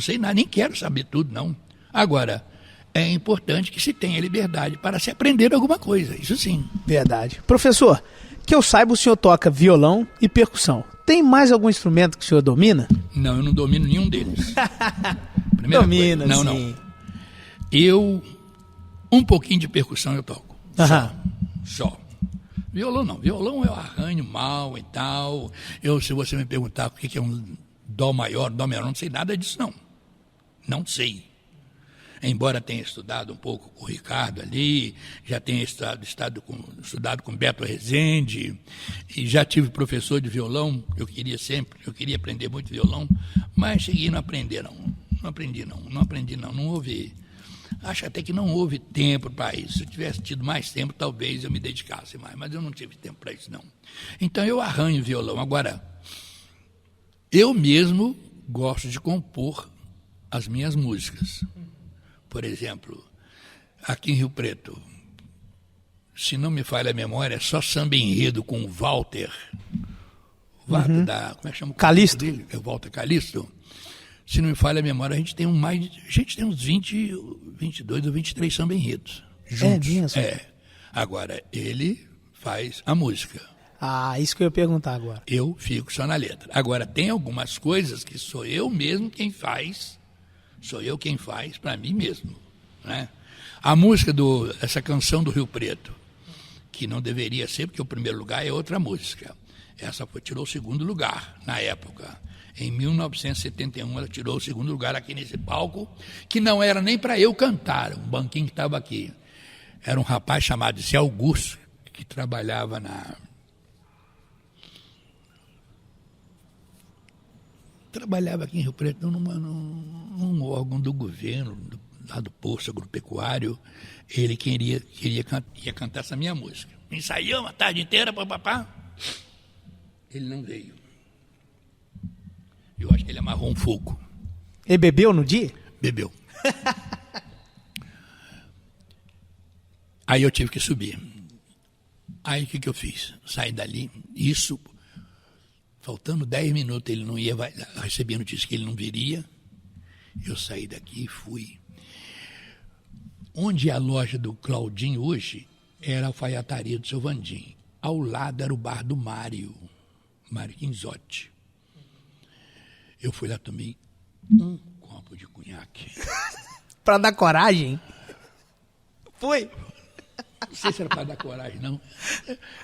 sei nada, nem quero saber tudo, não. Agora, é importante que se tenha liberdade para se aprender alguma coisa, isso sim. Verdade. Professor, que eu saiba, o senhor toca violão e percussão. Tem mais algum instrumento que o senhor domina? Não, eu não domino nenhum deles. Domina, coisa. Não. Eu, um pouquinho de percussão eu toco. Só. Violão não. Violão eu arranho mal e tal. Se você me perguntar o que é um dó maior, dó menor, não sei nada disso, não. Não sei. Embora tenha estudado um pouco com o Ricardo ali, já tenha estudado com Beto Rezende, e já tive professor de violão, eu queria aprender muito violão, mas cheguei a não aprender, não houve, acho até que não houve tempo para isso. Se eu tivesse tido mais tempo, talvez eu me dedicasse mais, mas eu não tive tempo para isso, não. Então eu arranho violão. Agora, eu mesmo gosto de compor as minhas músicas. Por exemplo, aqui em Rio Preto, se não me falha a memória, é só samba enredo com o Walter. Como é que chama? Calixto. É o Walter Calixto. Se não me falha a memória, a gente tem uns 22 ou 23 samba enredos juntos. É mesmo? É. Agora, ele faz a música. Ah, isso que eu ia perguntar agora. Eu fico só na letra. Agora, tem algumas coisas que sou eu mesmo quem faz. Sou eu quem faz para mim mesmo, né? A música essa canção do Rio Preto, que não deveria ser, porque o primeiro lugar é outra música. Essa tirou o segundo lugar na época. Em 1971 ela tirou o segundo lugar aqui nesse palco, que não era nem para eu cantar, um banquinho que estava aqui. Era um rapaz chamado Zé Augusto, que trabalhava aqui em Rio Preto num órgão do governo, lá do Posto Agropecuário. Ele ia cantar essa minha música. Ensaiamos a tarde inteira, papapá. Ele não veio. Eu acho que ele amarrou um fogo. Ele bebeu no dia? Bebeu. Aí eu tive que subir. Aí o que eu fiz? Saí dali, isso, faltando 10 minutos, ele não ia, recebi a notícia que ele não viria. Eu saí daqui e fui. Onde é a loja do Claudinho hoje, era a alfaiataria do seu Vandim. Ao lado era o bar do Mário Quinzotti. Eu fui lá, tomei um copo de cunhaque. Pra dar coragem? Foi? Não sei se era para dar coragem, não.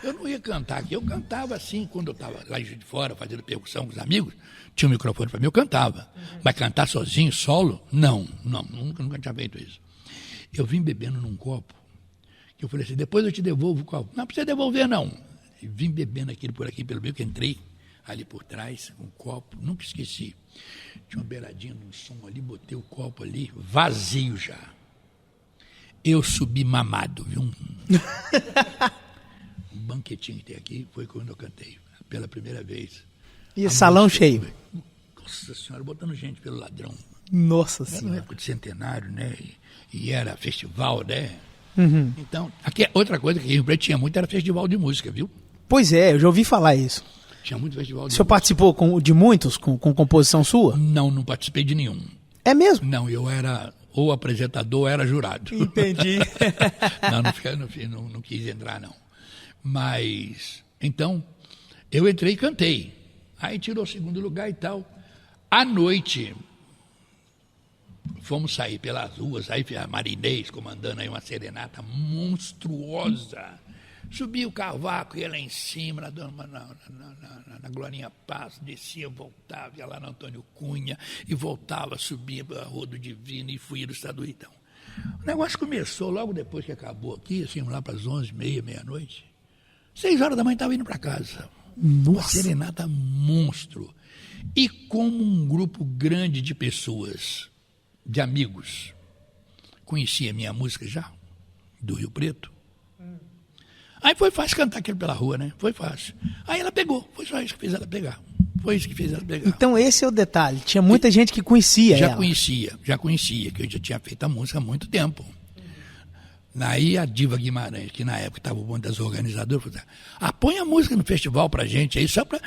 Eu não ia cantar aqui. Eu cantava assim, quando eu estava lá de fora, fazendo percussão com os amigos, tinha um microfone para mim, eu cantava. Mas cantar sozinho, solo? Não, nunca tinha feito isso. Eu vim bebendo num copo, que eu falei assim, depois eu te devolvo o copo. Não precisa devolver, não. E vim bebendo aquilo por aqui, pelo meio que entrei ali por trás, com um copo, nunca esqueci. Tinha uma beiradinha no som ali, botei o copo ali, vazio já. Eu subi mamado, viu? Um banquetinho que tem aqui, foi quando eu cantei, pela primeira vez. E salão cheio? Nossa Senhora, botando gente pelo ladrão. Nossa Senhora. Era na época de centenário, né? E era festival, né? Uhum. Então, aqui, outra coisa que Rio Preto tinha muito era festival de música, viu? Pois é, eu já ouvi falar isso. Tinha muito festival de música. O senhor participou de muitos, com composição sua? Não participei de nenhum. É mesmo? Não, eu era ou apresentador ou era jurado. Entendi. não quis entrar, não. Mas, então, eu entrei e cantei. Aí tirou o segundo lugar e tal. À noite, fomos sair pelas ruas, aí a Marinês comandando aí uma serenata monstruosa. Subia o cavaco, ia lá em cima, na Glorinha Paz, descia, voltava, ia lá no Antônio Cunha, e voltava, subia para a Rua do Divino e fui do Estado do Então. O negócio começou logo depois que acabou aqui, assim, lá para as 11h30, meia-noite. 6 horas da manhã estava indo para casa. Nossa. Uma serenata monstro. E como um grupo grande de pessoas, de amigos, conhecia minha música já, do Rio Preto. Aí foi fácil cantar aquilo pela rua, né? Foi fácil. Aí ela pegou, foi só isso que fez ela pegar. Foi isso que fez ela pegar. Então esse é o detalhe, tinha muita gente que conhecia ela. Já conhecia, que eu já tinha feito a música há muito tempo. Aí a Diva Guimarães, que na época estava uma das organizadoras, falou assim, põe a música no festival pra gente aí, só pra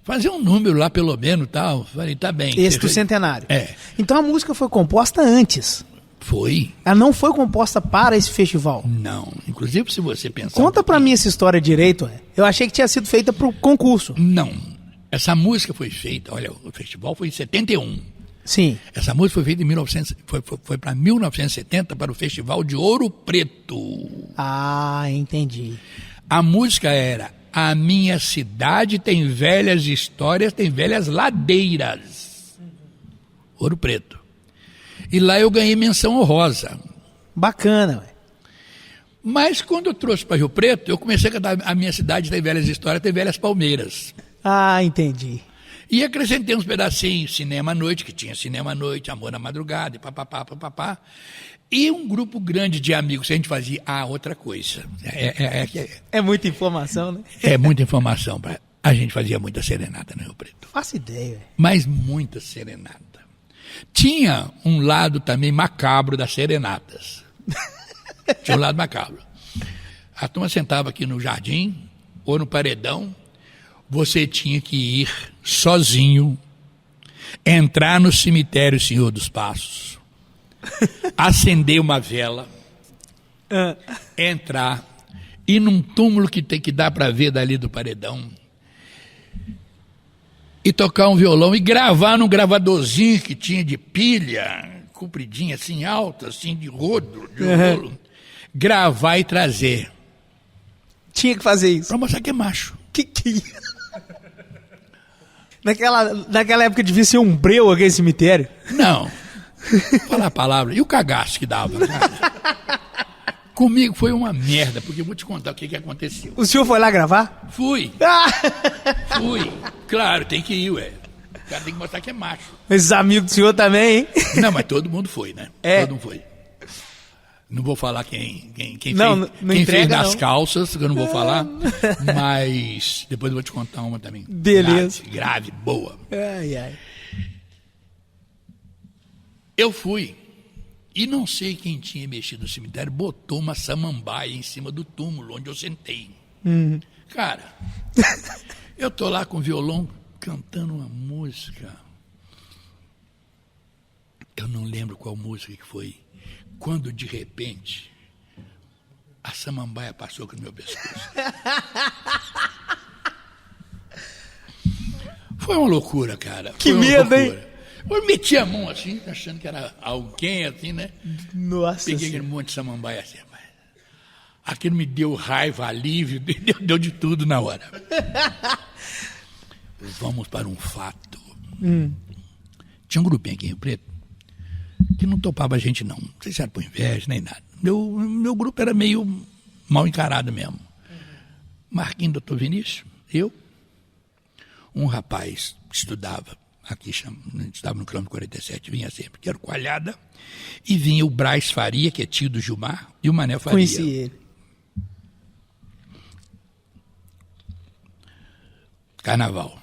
fazer um número lá pelo menos e tal. Falei, tá bem. Esse do centenário. É. Então a música foi composta antes. Foi. Ela não foi composta para esse festival. Não. Inclusive, se você pensar... Conta pra mim essa história direito. Eu achei que tinha sido feita pro concurso. Não. Essa música foi feita... Olha, o festival foi em 71. Sim. Essa música foi feita em 1970 para o Festival de Ouro Preto. Ah, entendi. A música era A Minha Cidade Tem Velhas Histórias, Tem Velhas Ladeiras. Ouro Preto. E lá eu ganhei menção honrosa. Bacana, ué. Mas quando eu trouxe para Rio Preto, eu comecei a cantar A Minha Cidade Tem Velhas Histórias, Tem Velhas Palmeiras. Ah, entendi. E acrescentei uns pedacinhos, Cinema à Noite, que tinha Cinema à Noite, Amor na Madrugada, e papapá. E um grupo grande de amigos, a gente fazia outra coisa. É muita informação, né? É muita informação. A gente fazia muita serenata no Rio Preto. Faço ideia. Mas muita serenata. Tinha um lado também macabro das serenatas. Tinha um lado macabro. A turma sentava aqui no jardim ou no paredão. Você tinha que ir sozinho, entrar no cemitério Senhor dos Passos, acender uma vela, entrar, ir num túmulo que dá para ver dali do paredão, e tocar um violão e gravar num gravadorzinho que tinha de pilha, compridinha assim, alta, assim, de rolo, gravar e trazer. Tinha que fazer isso. Pra mostrar que é macho. Que... Naquela época devia ser um breu aquele cemitério. Não. Fala a palavra. E o cagaço que dava, cara? Comigo foi uma merda, porque eu vou te contar o que aconteceu. O senhor foi lá gravar? Fui. Fui. Claro, tem que ir, ué. O cara tem que mostrar que é macho. Esses amigos do senhor também, hein? Não, mas todo mundo foi, né? É. Todo mundo foi. Não vou falar quem fez nas calças, que eu não vou falar. Mas depois eu vou te contar uma também. Beleza. Grave, boa. Ai. Eu fui. E não sei quem tinha mexido no cemitério, botou uma samambaia em cima do túmulo onde eu sentei. Cara, eu tô lá com o violão cantando uma música. Eu não lembro qual música que foi. Quando, de repente, a samambaia passou com o meu pescoço. Foi uma loucura, cara. Que medo, hein? Eu meti a mão assim, achando que era alguém assim, né? Nossa. Peguei aquele monte de samambaia assim. Aquilo me deu raiva, alívio, deu de tudo na hora. Vamos para um fato. Tinha um grupinho aqui em Rio Preto que não topava a gente, não. Não sei se era por inveja, nem nada. Meu grupo era meio mal encarado mesmo. Marquinhos, doutor Vinícius, eu, um rapaz que estudava aqui, estava no quilômetro 47, vinha sempre, que era o Coalhada, e vinha o Braz Faria, que é tio do Gilmar, e o Manel Faria. Conheci ele. Carnaval.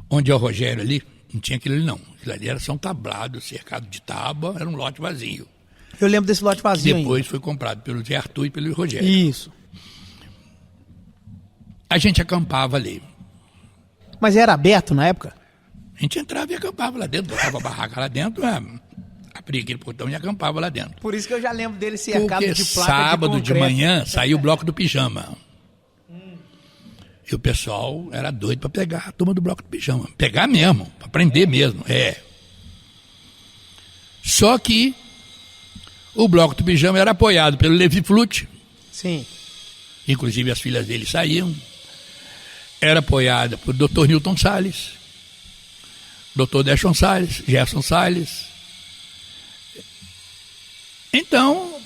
Onde é o Rogério ali, não tinha aquilo ali não. Aquilo ali era só um tablado, cercado de tábua, era um lote vazio. Eu lembro desse lote vazio Depois ainda. foi comprado pelo Zé Arthur e pelo Rogério. Isso. A gente acampava ali. Mas era aberto na época? A gente entrava e acampava lá dentro, botava a barraca lá dentro, abria aquele portão e acampava lá dentro. Por isso que eu já lembro dele cercado Porque de placa sábado de de manhã saiu o bloco do pijama. E o pessoal era doido para pegar a turma do bloco do pijama. Pegar mesmo, para prender mesmo, Só que o bloco do pijama era apoiado pelo Levi Flute. Sim. Inclusive as filhas dele saíam. Era apoiada por Dr. Newton Salles, Dr. Derson Salles, Gerson Salles. Então,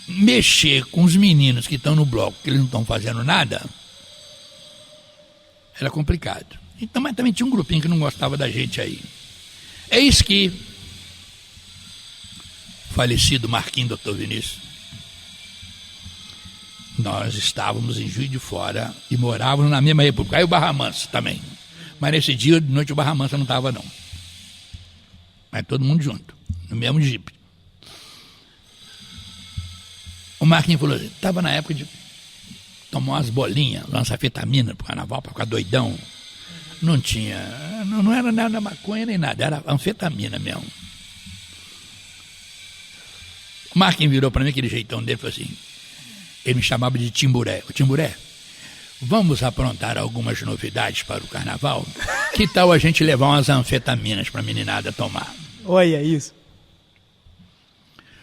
mexer com os meninos que estão no bloco, que eles não estão fazendo nada, era complicado. Então, mas também tinha um grupinho que não gostava da gente aí. Eis que falecido Marquinhos, doutor Vinícius, nós estávamos em Juiz de Fora e morávamos na mesma república. Aí o Barra Mansa também. Mas nesse dia de noite o Barra Mansa não estava não. Mas todo mundo junto, no mesmo jipe. O Marquinhos falou assim, estava na época de tomar umas bolinhas, lança-fetamina pro carnaval, para ficar doidão. Não tinha, não era nada maconha nem nada, era anfetamina mesmo. O Marquinhos virou para mim, aquele jeitão dele, falou assim, ele me chamava de Timburé. O Timburé, vamos aprontar algumas novidades para o carnaval? Que tal a gente levar umas anfetaminas para a meninada tomar? Olha isso.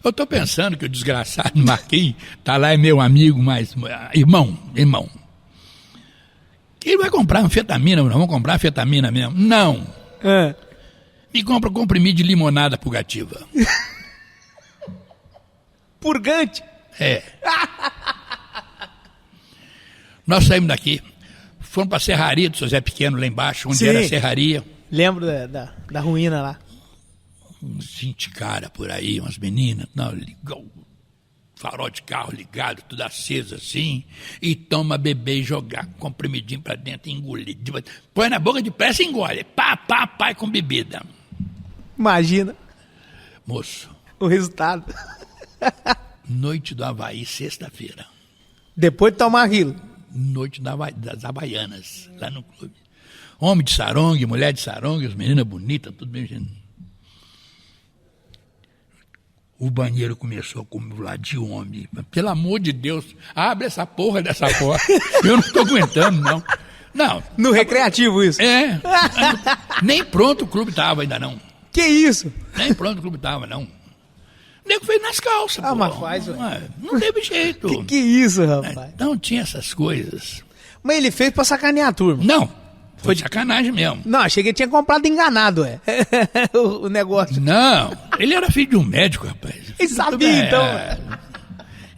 Eu estou pensando que o desgraçado Marquinhos tá lá, é meu amigo, mas irmão. Ele vai comprar anfetamina, não vamos comprar anfetamina mesmo? Não. Me compra comprimido de limonada purgativa. Purgante? Nós saímos daqui, fomos para a serraria do seu Zé Pequeno, lá embaixo, onde era a serraria. Lembro da ruína lá. Uns 20 caras por aí, umas meninas, ligou o farol de carro ligado, tudo aceso assim, e toma beber e jogar comprimidinho pra dentro e engolir. Põe na boca depressa e engole. Pá, com bebida. Imagina. Moço. O resultado. Noite do Havaí, sexta-feira. Depois de tomar aquilo. Noite das Havaianas, lá no clube. Homem de sarongue, mulher de sarongue, as meninas bonitas, tudo bem. O banheiro começou a acumular de homem. Pelo amor de Deus, abre essa porra dessa porta. Eu não estou aguentando, não. Não. No recreativo, isso? Nem pronto o clube estava ainda, não. Que isso? Nem pronto o clube estava, não. O nego fez nas calças, pô. Mas faz, ué. Não teve jeito. Que isso, rapaz? Então tinha essas coisas. Mas ele fez pra sacanear a turma. Não. Foi de sacanagem mesmo. Não, achei que ele tinha comprado enganado, o negócio. Não, ele era filho de um médico, rapaz. Ele sabia, então.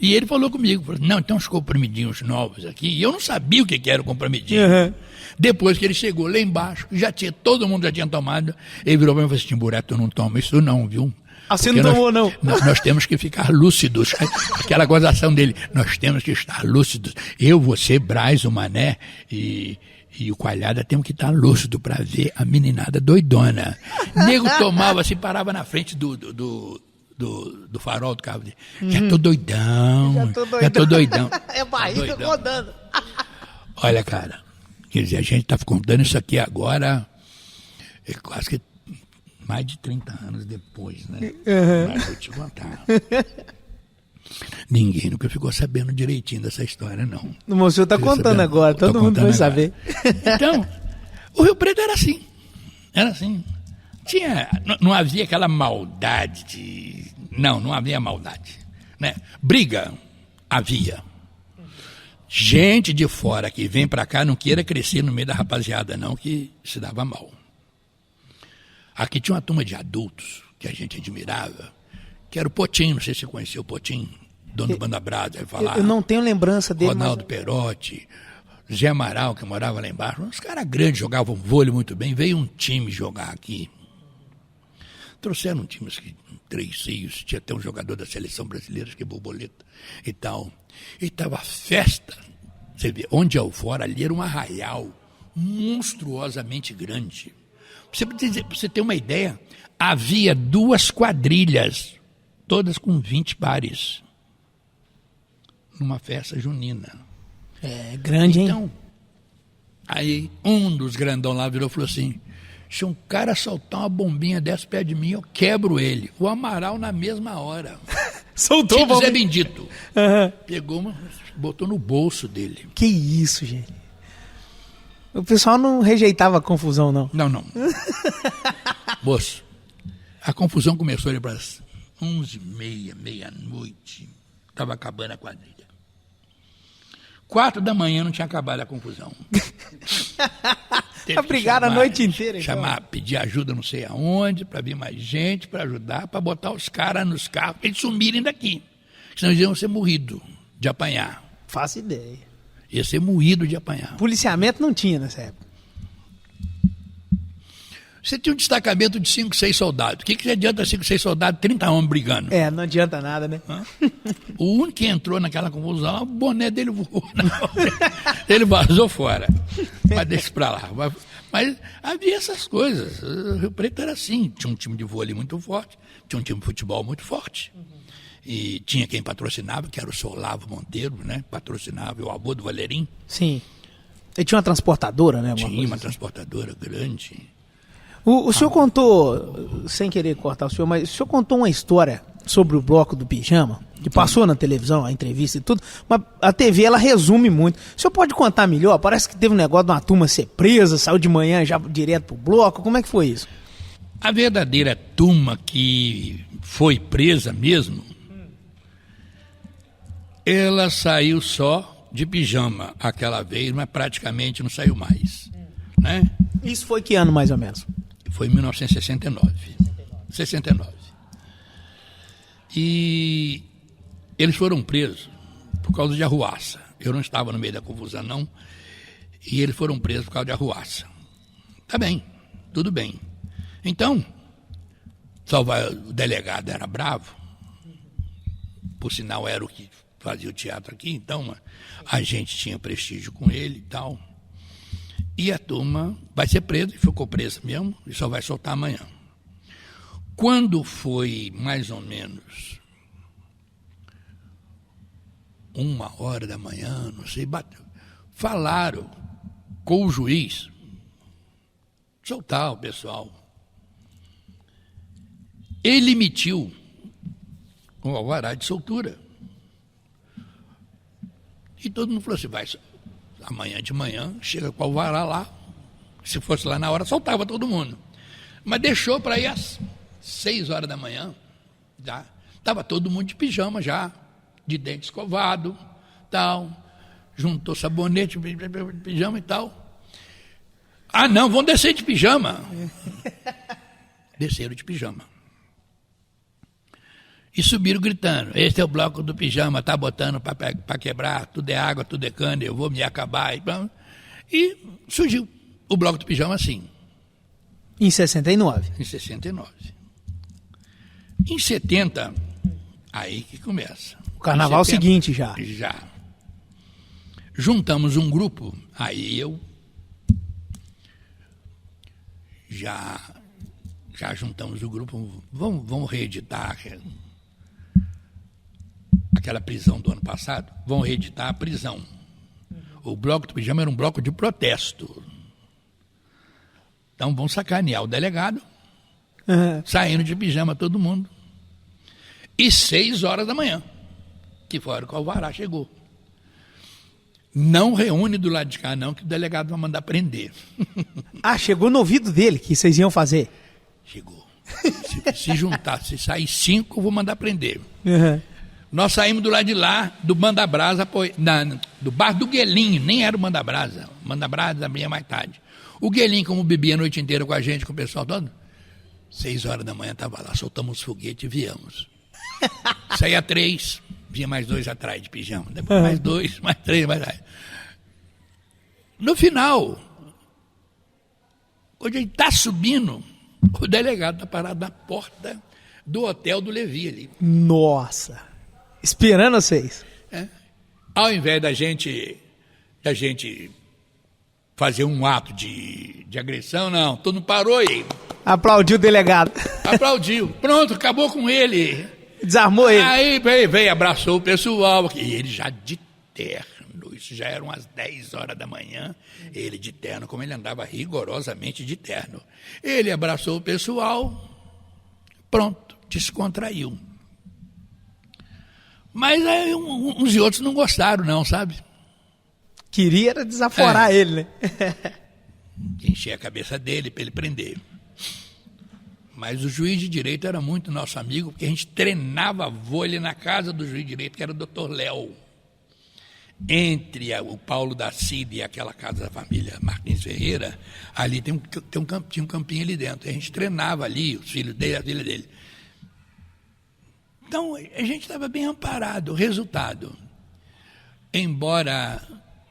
E ele falou comigo, falou, não, tem uns comprimidinhos novos aqui. E eu não sabia o que era o comprimidinho. Depois que ele chegou lá embaixo, todo mundo já tinha tomado, ele virou pra mim e falou assim, Timburé, tu não toma isso não, viu? Você não tomou, não? Nós temos que ficar lúcidos. Aquela gozação dele, nós temos que estar lúcidos. Eu, você, Braz, o Mané e E o Coalhada tem que estar lúcido para ver a meninada doidona. Nego tomava assim, parava na frente do farol do carro dele. Já tô doidão. Já tô doidão. É barriga rodando. Olha, cara, quer dizer, a gente tá contando isso aqui agora, quase que mais de 30 anos depois, né? Mas vou te contar. Ninguém nunca ficou sabendo direitinho dessa história, não. O senhor está contando agora, todo mundo vai saber. Então, o Rio Preto era assim. Não havia aquela maldade não havia maldade. Né? Briga, havia. Gente de fora que vem para cá não queira crescer no meio da rapaziada, não, que se dava mal. Aqui tinha uma turma de adultos que a gente admirava, que era o Potinho, não sei se você conheceu o Potinho, dono do Banda Brasa, vai falar. Eu não tenho lembrança dele. Ronaldo Perotti, Zé Amaral, que morava lá embaixo. Uns caras grandes, jogavam vôlei muito bem. Veio um time jogar aqui. Trouxeram um time, que 3 seios, tinha até um jogador da seleção brasileira, que é Borboleta e tal. E estava festa. Você vê, onde eu fora, ali era um arraial monstruosamente grande. Pra você ter uma ideia, havia 2 quadrilhas, todas com 20 pares, numa festa junina. É grande, hein? Então, aí um dos grandão lá virou e falou assim: se um cara soltar uma bombinha dessa perto de mim, eu quebro ele. O Amaral na mesma hora. Soltou o Zé Bendito. Uhum. Pegou uma, botou no bolso dele. Que isso, gente. O pessoal não rejeitava a confusão, não. Não. Moço, a confusão começou ali para as 11h30, meia-noite. Estava acabando a quadrilha. 4 da manhã não tinha acabado a confusão. Brigaram a noite inteira. Pedir ajuda não sei aonde, para vir mais gente, para ajudar, para botar os caras nos carros, para eles sumirem daqui. Senão eles iam ser morridos de apanhar. Faço ideia. Ia ser moído de apanhar. Policiamento não tinha nessa época. Você tinha um destacamento de 5, 6 soldados. O que adianta 5, 6 soldados, 30 homens brigando? Não adianta nada, né? O único que entrou naquela confusão, o boné dele voou. Ele vazou fora. Mas deixa pra lá. Mas havia essas coisas. O Rio Preto era assim. Tinha um time de vôlei muito forte, tinha um time de futebol muito forte. E tinha quem patrocinava, que era o seu Olavo Monteiro, né? Patrocinava, o avô do Valerim. Sim. Ele tinha uma transportadora, né? Tinha uma transportadora grande. O senhor contou, sem querer cortar o senhor, mas o senhor contou uma história sobre o Bloco do Pijama, que passou na televisão, a entrevista e tudo, mas a TV, ela resume muito. O senhor pode contar melhor? Parece que teve um negócio de uma turma ser presa, saiu de manhã já direto pro bloco. Como é que foi isso? A verdadeira turma que foi presa mesmo, ela saiu só de pijama aquela vez, mas praticamente não saiu mais. Né? Isso foi que ano, mais ou menos? Foi em 1969. 69. E eles foram presos por causa de arruaça. Eu não estava no meio da confusão, não. E eles foram presos por causa de arruaça. Tá bem, tudo bem. Então, o delegado era bravo. Por sinal, era o que fazia o teatro aqui. Então, a gente tinha prestígio com ele e tal. E a turma vai ser presa, e ficou presa mesmo, e só vai soltar amanhã. Quando foi mais ou menos 1h da manhã, não sei, falaram com o juiz, soltar o pessoal. Ele emitiu um alvará de soltura. E todo mundo falou assim, vai, amanhã de manhã, chega com o alvará lá, se fosse lá na hora, soltava todo mundo. Mas deixou para ir às 6h da manhã, já estava todo mundo de pijama já, de dente escovado, tal, juntou sabonete, pijama e tal. Ah, não, vão descer de pijama. Desceram de pijama. E subiram gritando, esse é o bloco do pijama, tá botando para quebrar, tudo é água, tudo é cana, eu vou me acabar. E surgiu o bloco do pijama assim. Em 69? Em 69. Em 70, aí que começa. O carnaval 70, seguinte já. Já. Juntamos um grupo, aí eu já juntamos o grupo, vamos reeditar aquela prisão do ano passado, vamos reeditar a prisão. O Bloco do Pijama era um bloco de protesto. Então vão sacanear o delegado, saindo de pijama todo mundo. E 6 horas da manhã, que foi a hora que o alvará chegou. Não reúne do lado de cá não, que o delegado vai mandar prender. Ah, chegou no ouvido dele que vocês iam fazer? Chegou. Se juntar, se sair 5, eu vou mandar prender. Uhum. Nós saímos do lado de lá, do Manda Brasa, do bar do Guelinho, nem era o Manda Brasa. O Manda Brasa abria mais tarde. O Guelinho, como bebia a noite inteira com a gente, com o pessoal todo, 6 horas da manhã estava lá, soltamos foguete e viemos. Saía 3, vinha mais 2 atrás de pijama. Depois mais 2, mais 3, mais 10. No final, quando ele está subindo, o delegado está parado na porta do hotel do Levi ali. Nossa! Esperando vocês. Ao invés da gente fazer um ato de agressão, não. Todo mundo parou aí. Aplaudiu o delegado. Aplaudiu. Pronto, acabou com ele. Desarmou ele. Aí veio, abraçou o pessoal. E ele já de terno. Isso já eram as 10 horas da manhã. Ele de terno, como ele andava rigorosamente de terno. Ele abraçou o pessoal. Pronto, descontraiu. Mas aí uns e outros não gostaram, não, sabe? Queria era desaforar ele, né? Encher a cabeça dele para ele prender. Mas o juiz de direito era muito nosso amigo, porque a gente treinava vôlei na casa do juiz de direito, que era o Dr. Léo. Entre o Paulo da Cida e aquela casa da família Martins Ferreira, ali tinha um campinho ali dentro. A gente treinava ali, os filhos dele, a filha dele. Então, a gente estava bem amparado. O resultado, embora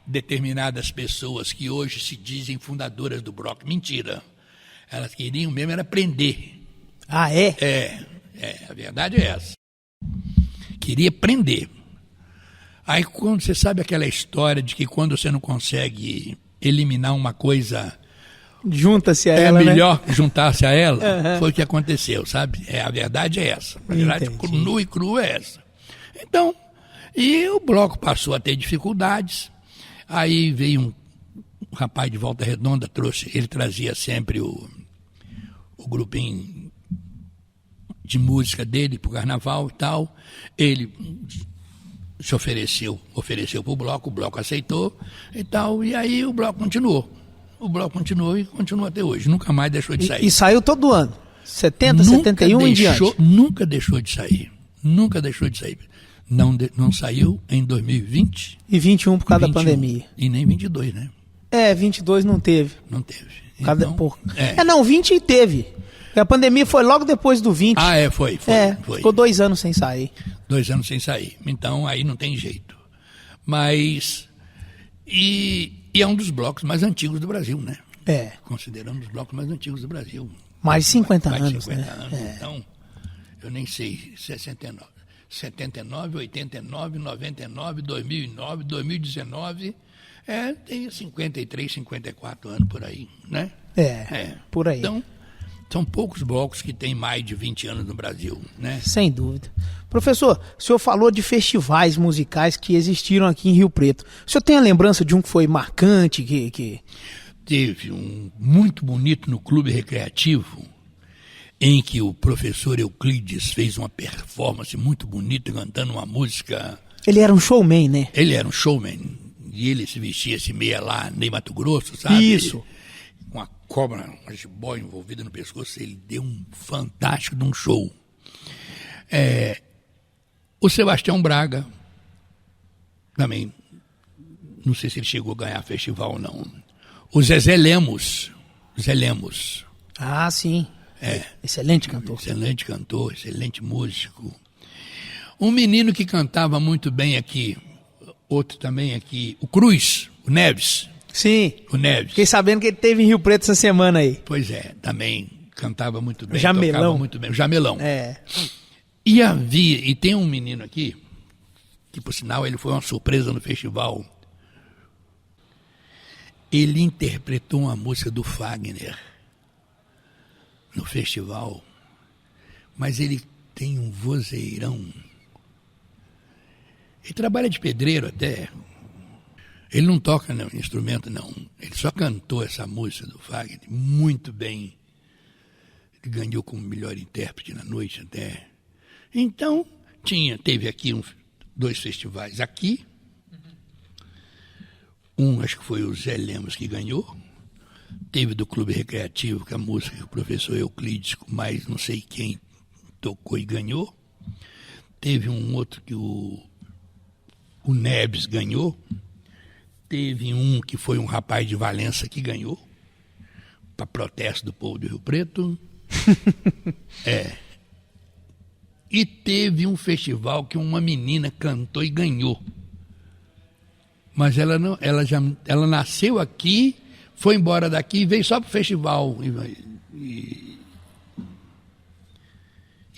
determinadas pessoas que hoje se dizem fundadoras do bloco, mentira, elas queriam mesmo era prender. Ah, é? A verdade é essa. Queria prender. Aí, quando você sabe aquela história de que quando você não consegue eliminar uma coisa, junta-se a ela, é melhor né? Juntar-se a ela, foi o que aconteceu, sabe? A verdade é essa. A verdade nua e crua é essa. Então, e o bloco passou a ter dificuldades. Aí veio um rapaz de Volta Redonda, ele trazia sempre o grupinho de música dele para o carnaval e tal. Ele se ofereceu para o bloco aceitou e tal, e aí o bloco continuou. O bloco continuou e continua até hoje, nunca mais deixou de sair. E saiu todo ano? 70, 71 em diante? Nunca deixou de sair. Não saiu em 2020. E 21 por causa da pandemia. E nem 22, né? 22 não teve. Não teve. Não, 20 teve. A pandemia foi logo depois do 20. Foi. Ficou 2 anos sem sair. 2 anos sem sair. Então, aí não tem jeito. Mas... E é um dos blocos mais antigos do Brasil, né? Considerando os blocos mais antigos do Brasil. Mais de 50 mais anos, 50 né? anos. Então, eu nem sei, 79, 89, 99, 2009, 2019, tem 53, 54 anos por aí, né? Por aí. Então, são poucos blocos que têm mais de 20 anos no Brasil, né? Sem dúvida. Professor, o senhor falou de festivais musicais que existiram aqui em Rio Preto. O senhor tem a lembrança de um que foi marcante? Que... Teve um muito bonito no Clube Recreativo, em que o professor Euclides fez uma performance muito bonita, cantando uma música... Ele era um showman, né? Ele era um showman, e ele se vestia assim meia lá em Mato Grosso, sabe? Isso. Com a cobra, uma jiboia envolvida no pescoço, ele deu um fantástico de um show. O Sebastião Braga, também, não sei se ele chegou a ganhar festival ou não. O Zé Lemos. Ah, sim. Excelente cantor. Excelente cantor, excelente músico. Um menino que cantava muito bem aqui, outro também aqui, o Cruz, o Neves. Sim. O Neves. Fiquei sabendo que ele teve em Rio Preto essa semana aí. Pois também cantava muito bem. Jamelão. Tocava muito bem. O Jamelão. E tem um menino aqui, que por sinal ele foi uma surpresa no festival. Ele interpretou uma música do Fagner. no festival, mas ele tem um vozeirão. Ele trabalha de pedreiro até. Ele não toca não, instrumento, não. Ele só cantou essa música do Fagner muito bem. Ele ganhou como melhor intérprete na noite até. Então, teve aqui 2 festivais aqui. Acho que foi o Zé Lemos que ganhou. Teve do Clube Recreativo, que a música que o professor Euclides, mais não sei quem, tocou e ganhou. Teve um outro que o Neves ganhou. Teve um que foi um rapaz de Valença que ganhou, para protesto do povo do Rio Preto. E teve um festival que uma menina cantou e ganhou. Mas ela nasceu aqui, foi embora daqui e veio só para o festival. E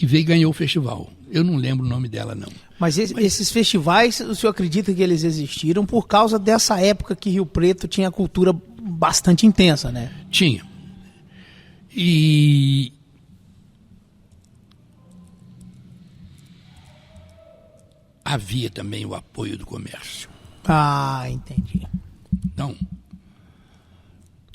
veio e ganhou o festival. Eu não lembro o nome dela, não. Mas esses festivais, o senhor acredita que eles existiram por causa dessa época que Rio Preto tinha cultura bastante intensa, né? Tinha. E havia também o apoio do comércio. Ah, entendi. Então,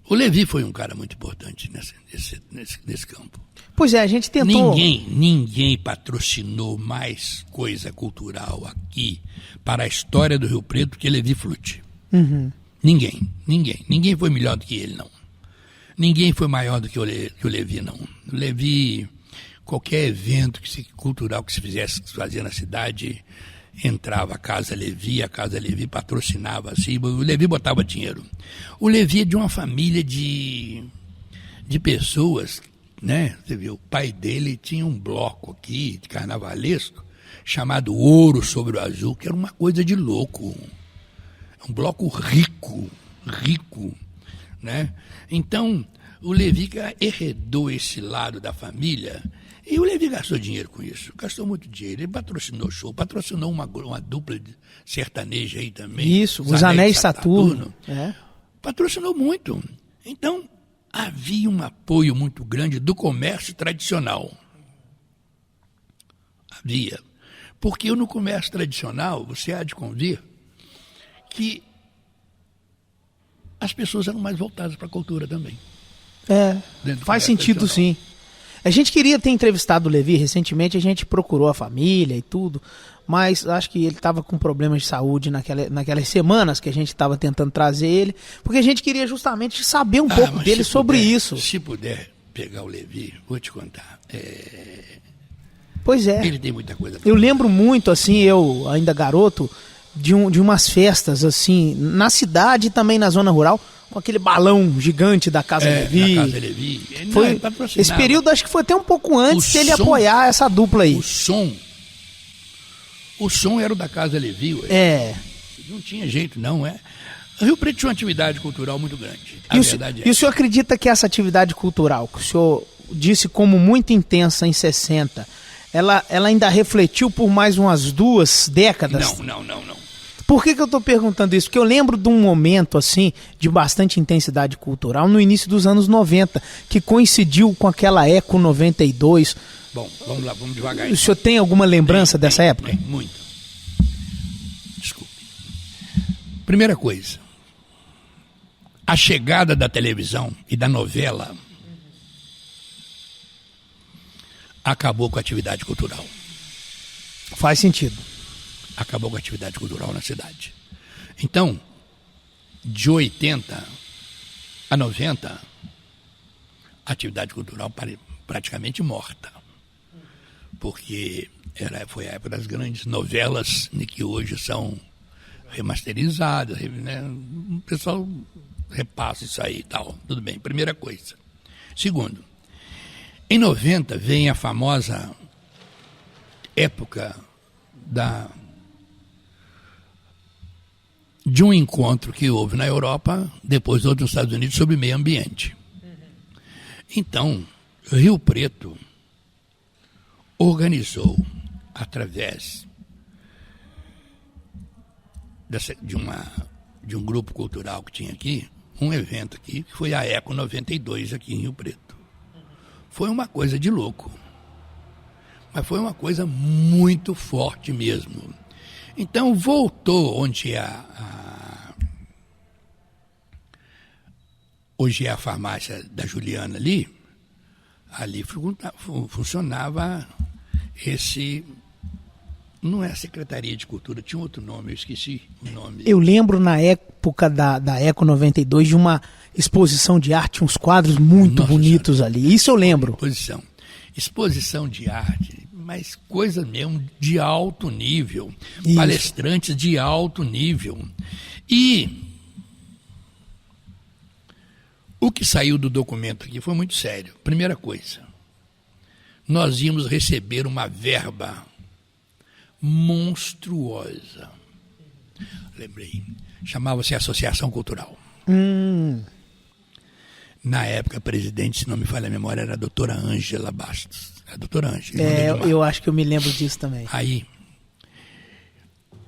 o Levi foi um cara muito importante nesse campo. Pois é, a gente tentou... Ninguém patrocinou mais coisa cultural aqui para a história do Rio Preto que Levi Flute. Uhum. Ninguém foi melhor do que ele, não. Ninguém foi maior do que o Levi, não. O Levi, qualquer evento cultural que se fazia na cidade, entrava a Casa Levi patrocinava assim, o Levi botava dinheiro. O Levi é de uma família de pessoas, né? Você viu, o pai dele tinha um bloco aqui de carnavalesco chamado Ouro sobre o Azul, que era uma coisa de louco. Um bloco rico, né? Então, o Levi herdou esse lado da família e o Levi gastou dinheiro com isso, gastou muito dinheiro. Ele patrocinou show, patrocinou uma dupla de sertaneja aí também. Isso, os Anéis Saturno. Patrocinou muito. Então, havia um apoio muito grande do comércio tradicional. Havia. Porque no comércio tradicional, você há de convir que as pessoas eram mais voltadas para a cultura também. Faz sentido sim. A gente queria ter entrevistado o Levi recentemente, a gente procurou a família e tudo, mas acho que ele estava com problemas de saúde naquelas semanas que a gente estava tentando trazer ele, porque a gente queria justamente saber um pouco dele sobre isso. Se puder pegar o Levi, vou te contar. Pois é. Ele tem muita coisa. Eu lembro muito, assim, eu ainda garoto, de umas festas, assim, na cidade e também na zona rural, com aquele balão gigante da Casa Levi. Da Casa Levi. Esse período acho que foi até um pouco antes dele apoiar essa dupla aí. O som era o da Casa Levi. Ué. Não tinha jeito, não. O Rio Preto tinha uma atividade cultural muito grande. E o senhor acredita que essa atividade cultural, que o senhor disse como muito intensa em 60, ela ainda refletiu por mais umas 2 décadas? Não. Por que eu estou perguntando isso? Porque eu lembro de um momento assim de bastante intensidade cultural no início dos anos 90, que coincidiu com aquela Eco 92. Bom, vamos lá, vamos devagar. O senhor tem alguma lembrança dessa época? Tem, muito. Desculpe. Primeira coisa, a chegada da televisão e da novela acabou com a atividade cultural. Faz sentido. Acabou com a atividade cultural na cidade. Então, de 80 a 90, a atividade cultural praticamente morta. Porque foi a época das grandes novelas, que hoje são remasterizadas, né? O pessoal repassa isso aí e tal. Tudo bem, primeira coisa. Segundo, em 90 vem a famosa época de um encontro que houve na Europa, depois outro nos Estados Unidos, sobre meio ambiente. Então, Rio Preto organizou, através de um grupo cultural que tinha aqui, um evento aqui, que foi a Eco 92 aqui em Rio Preto. Foi uma coisa de louco. Mas foi uma coisa muito forte mesmo. Então voltou onde hoje é a farmácia da Juliana ali funcionava esse... Não é a Secretaria de Cultura, tinha outro nome, eu esqueci o nome. Eu lembro na época da Eco 92 de uma exposição de arte, uns quadros muito bonitos Senhora. Ali. Isso eu lembro. Exposição de arte, mas coisa mesmo de alto nível. Isso. Palestrantes de alto nível. E o que saiu do documento aqui foi muito sério. Primeira coisa, nós íamos receber uma verba monstruosa. Lembrei. Chamava-se Associação Cultural. Na época, a presidente, se não me falha a memória, era a doutora Ângela Bastos. A doutora Ângela. Eu acho que eu me lembro disso também. Aí,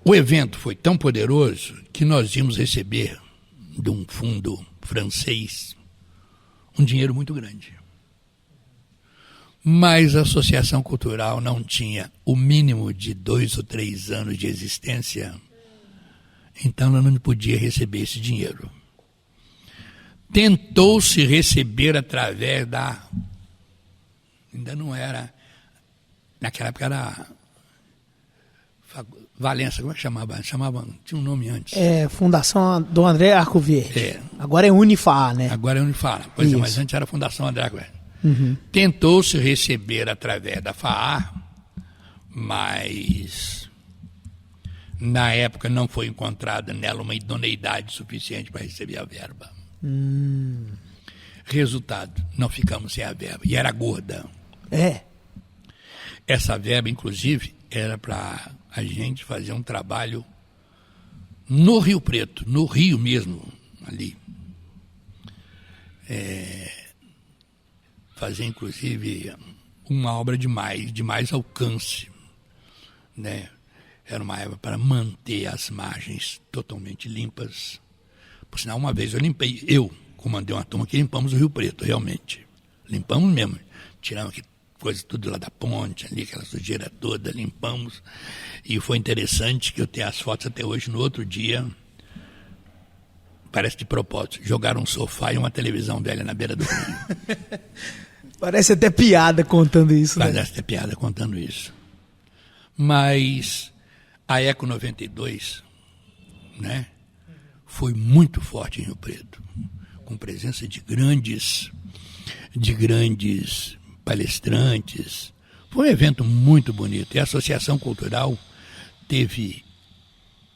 o evento foi tão poderoso que nós íamos receber de um fundo francês um dinheiro muito grande. Mas a Associação Cultural não tinha o mínimo de 2 ou 3 anos de existência, então ela não podia receber esse dinheiro. Tentou-se receber através da... Ainda não era... Naquela época era... Valença, como é que chamava? Tinha um nome antes. Fundação do André Arco Verde. Agora é Unifa, né? Agora é Unifa. Pois é, mas antes era Fundação André Arco Verde. Tentou-se receber através da FAA, mas na época não foi encontrada nela uma idoneidade suficiente para receber a verba. Resultado, não ficamos sem a verba. E era gorda. Essa verba, inclusive, era para a gente fazer um trabalho no Rio Preto, no Rio mesmo, ali. Fazer, inclusive, uma obra de mais alcance, né? Era uma obra para manter as margens totalmente limpas. Por sinal, uma vez eu comandei uma turma que limpamos o Rio Preto, realmente. Limpamos mesmo. Tiramos aqui coisa tudo lá da ponte, ali, aquela sujeira toda, limpamos. E foi interessante que eu tenho as fotos até hoje. No outro dia, parece de propósito, jogaram um sofá e uma televisão velha na beira do rio. Parece até piada contando isso. Parece até piada contando isso. Mas a Eco 92, né, foi muito forte em Rio Preto, com presença de grandes palestrantes. Foi um evento muito bonito. E a Associação Cultural teve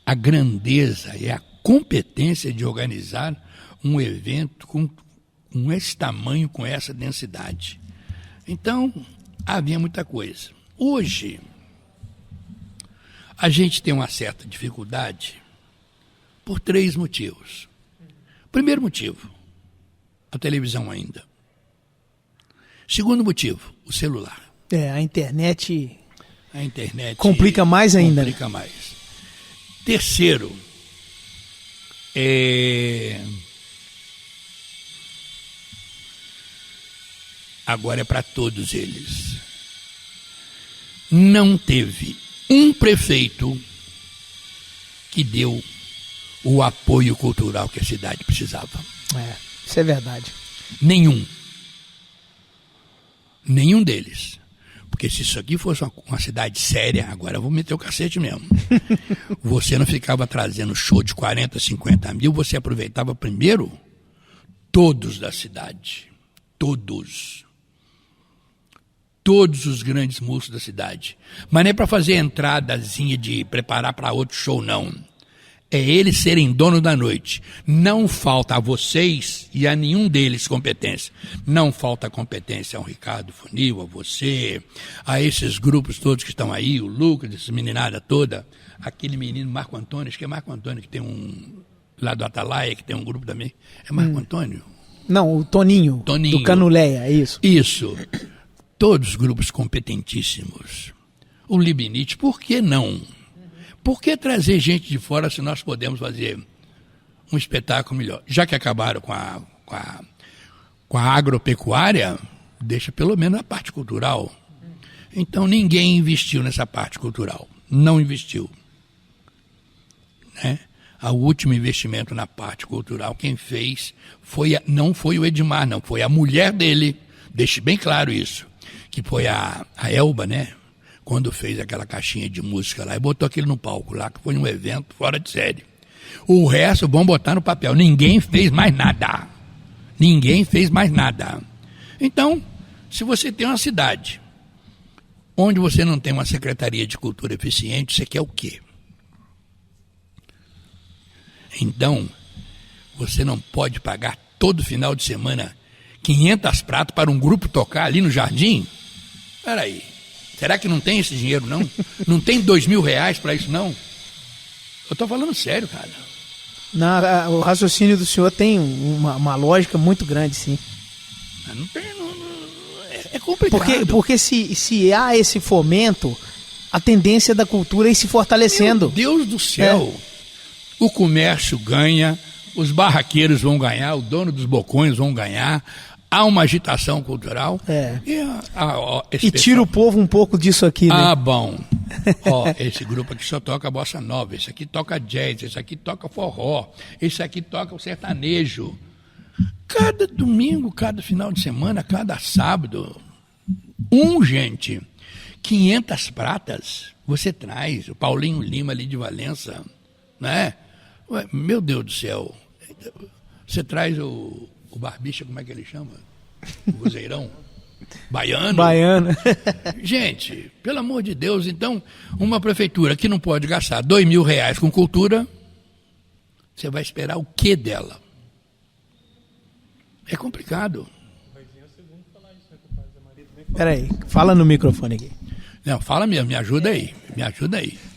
a grandeza e a competência de organizar um evento com esse tamanho, com essa densidade. Então, havia muita coisa. Hoje, a gente tem uma certa dificuldade por 3 motivos. Primeiro motivo, a televisão ainda. Segundo motivo, o celular. A internet... A internet... Complica mais ainda. Complica mais. Terceiro, agora é para todos eles. Não teve um prefeito que deu o apoio cultural que a cidade precisava. Isso é verdade. Nenhum deles. Porque se isso aqui fosse uma cidade séria, agora eu vou meter o cacete mesmo. Você não ficava trazendo show de 40, 50 mil, você aproveitava primeiro todos da cidade. Todos os grandes músicos da cidade. Mas não é para fazer entradazinha de preparar para outro show, não. É eles serem dono da noite. Não falta a vocês e a nenhum deles competência. Não falta competência ao Ricardo Funil, a você, a esses grupos todos que estão aí, o Lucas, essa meninada toda, aquele menino Marco Antônio, acho que é Marco Antônio que tem um, lá do Atalaia, que tem um grupo também. É Marco Antônio? Não, o Toninho. Do Canuleia, isso. Isso. Todos os grupos competentíssimos. O Libinite, por que não? Por que trazer gente de fora se nós podemos fazer um espetáculo melhor? Já que acabaram com a agropecuária, deixa pelo menos a parte cultural. Então ninguém investiu nessa parte cultural, não investiu. Né? O último investimento na parte cultural, quem fez não foi o Edmar, não, foi a mulher dele, deixe bem claro isso, que foi a Elba, né? Quando fez aquela caixinha de música lá e botou aquilo no palco lá, que foi um evento fora de série. O resto vão botar no papel. Ninguém fez mais nada. Ninguém fez mais nada. Então, se você tem uma cidade onde você não tem uma secretaria de cultura eficiente, você quer o quê? Então, você não pode pagar todo final de semana 500 pratos para um grupo tocar ali no jardim? Espera aí. Será que não tem esse dinheiro, não? Não tem R$2.000 para isso, não? Eu estou falando sério, cara. O raciocínio do senhor tem uma lógica muito grande, sim. Não tem, é complicado. Porque se há esse fomento, a tendência da cultura é ir se fortalecendo. Meu Deus do céu! O comércio ganha, os barraqueiros vão ganhar, o dono dos bocões vão ganhar. Há uma agitação cultural. E tira o povo um pouco disso aqui, né? Bom. Esse grupo aqui só toca bossa nova, esse aqui toca jazz, esse aqui toca forró, esse aqui toca o sertanejo. Cada domingo, cada final de semana, cada sábado, gente, 500 pratas você traz. O Paulinho Lima ali de Valença, né? Meu Deus do céu. Você traz o Barbicha, como é que ele chama? O vozeirão? Baiano. Gente, pelo amor de Deus, então, uma prefeitura que não pode gastar R$2.000 com cultura, você vai esperar o que dela? É complicado. Peraí, fala no microfone aqui. Não, fala mesmo, me ajuda aí.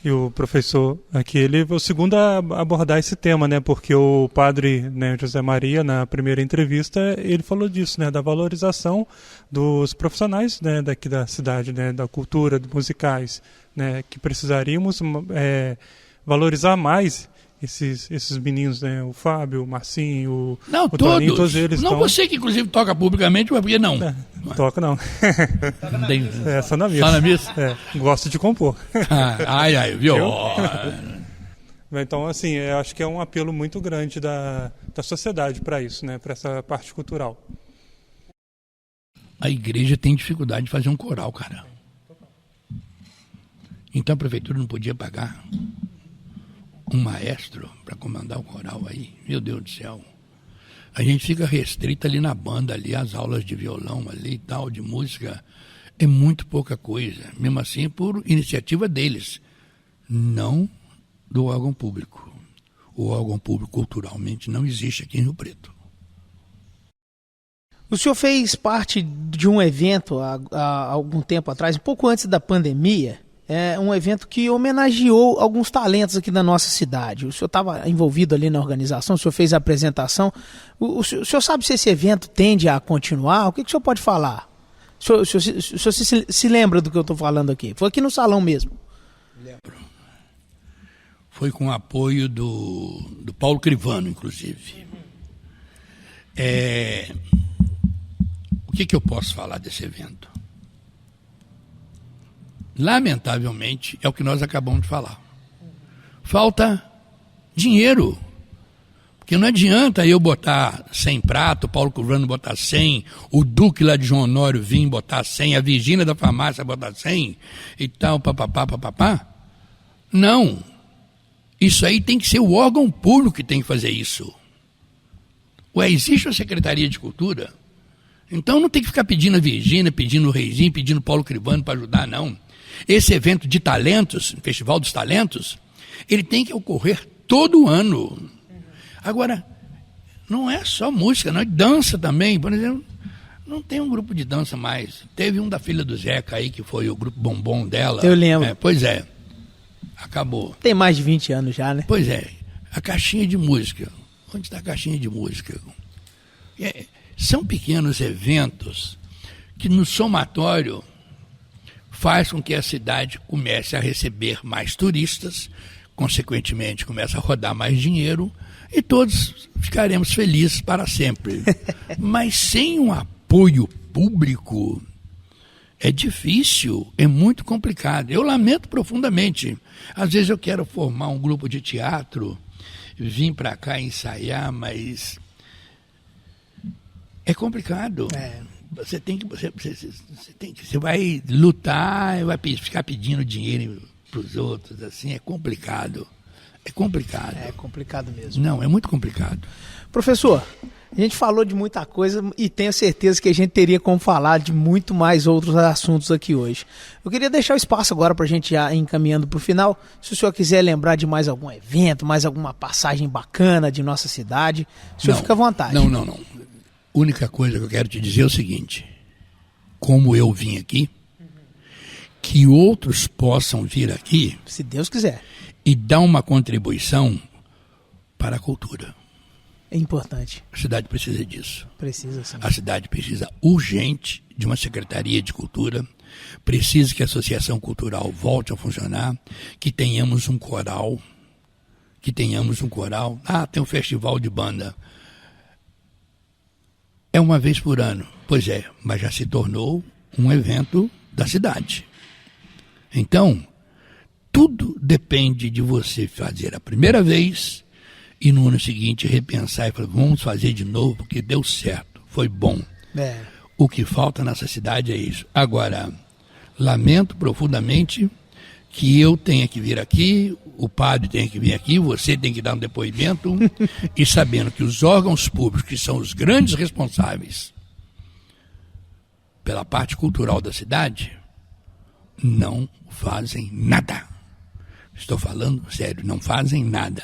E o professor aqui, ele foi o segundo a abordar esse tema, né? Porque o padre, né, José Maria, na primeira entrevista, ele falou disso, né? Da valorização dos profissionais, né, daqui da cidade, né? Da cultura, dos musicais, né? Que precisaríamos valorizar mais esses meninos, né? O Fábio, o Marcinho, o Toninho, todos eles. Não, você que inclusive toca publicamente, mas por que não? Toca não. Só na missa. Só na missa? Gosto de compor. Viu? Então, assim, eu acho que é um apelo muito grande da sociedade para isso, né? Para essa parte cultural. A igreja tem dificuldade de fazer um coral, cara. Então a prefeitura não podia pagar um maestro para comandar o coral aí. Meu Deus do céu. A gente fica restrito ali na banda, ali, as aulas de violão ali e tal, de música. É muito pouca coisa. Mesmo assim, por iniciativa deles. Não do órgão público. O órgão público culturalmente não existe aqui em Rio Preto. O senhor fez parte de um evento há algum tempo atrás, um pouco antes da pandemia, um evento que homenageou alguns talentos aqui da nossa cidade. O senhor estava envolvido ali na organização, o senhor fez a apresentação. O senhor sabe se esse evento tende a continuar? O que o senhor pode falar? O senhor se lembra do que eu estou falando aqui? Foi aqui no salão mesmo. Lembro. Foi com o apoio do Paulo Crivano, inclusive. O que eu posso falar desse evento? Lamentavelmente, é o que nós acabamos de falar. Falta dinheiro. Porque não adianta eu botar 100 prato, o Paulo Crivano botar 100, o Duque lá de João Honório vir botar 100, a Virgínia da farmácia botar 100 e tal, papapá. Não. Isso aí tem que ser o órgão público que tem que fazer isso. Existe a Secretaria de Cultura? Então não tem que ficar pedindo a Virgínia, pedindo o Reizinho, pedindo o Paulo Crivano para ajudar, não. Esse evento de talentos, Festival dos Talentos, ele tem que ocorrer todo ano. Agora, não é só música, não é dança também. Por exemplo, não tem um grupo de dança mais. Teve um da filha do Zeca aí, que foi o grupo Bombom dela. Eu lembro. Pois é, acabou. Tem mais de 20 anos já, né? Pois é, a caixinha de música. Onde está a caixinha de música? São pequenos eventos que no somatório faz com que a cidade comece a receber mais turistas, consequentemente começa a rodar mais dinheiro e todos ficaremos felizes para sempre. Mas sem um apoio público é difícil, é muito complicado. Eu lamento profundamente. Às vezes eu quero formar um grupo de teatro, vim para cá ensaiar, mas é complicado. Você vai lutar, vai ficar pedindo dinheiro para os outros, assim, é complicado. É complicado. É complicado mesmo. Não, é muito complicado. Professor, a gente falou de muita coisa e tenho certeza que a gente teria como falar de muito mais outros assuntos aqui hoje. Eu queria deixar o espaço agora para a gente já ir encaminhando para o final. Se o senhor quiser lembrar de mais algum evento, mais alguma passagem bacana de nossa cidade, o senhor fica à vontade. Não. A única coisa que eu quero te dizer é o seguinte: como eu vim aqui, que outros possam vir aqui, se Deus quiser, e dar uma contribuição para a cultura. É importante. A cidade precisa disso. Precisa, sim. A cidade precisa urgente de uma Secretaria de Cultura, precisa que a Associação Cultural volte a funcionar, que tenhamos um coral. Tem um festival de banda. É uma vez por ano. Pois é, mas já se tornou um evento da cidade. Então, tudo depende de você fazer a primeira vez e no ano seguinte repensar e falar, vamos fazer de novo porque deu certo, foi bom. O que falta nessa cidade é isso. Agora, lamento profundamente que eu tenha que vir aqui, o padre tenha que vir aqui, você tem que dar um depoimento e sabendo que os órgãos públicos, que são os grandes responsáveis pela parte cultural da cidade, não fazem nada. Estou falando sério, não fazem nada.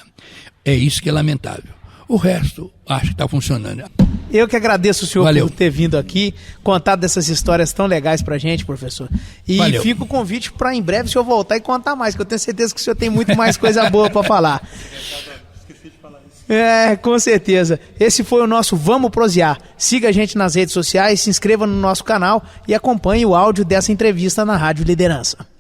É isso que é lamentável. O resto, acho que está funcionando. Eu que agradeço o senhor Valeu. por ter vindo aqui, contado dessas histórias tão legais pra gente, professor. E Valeu. fica o convite para em breve o senhor voltar e contar mais, que eu tenho certeza que o senhor tem muito mais coisa boa para falar. Esqueci de falar isso. Com certeza. Esse foi o nosso Vamos Prosear. Siga a gente nas redes sociais, se inscreva no nosso canal e acompanhe o áudio dessa entrevista na Rádio Liderança.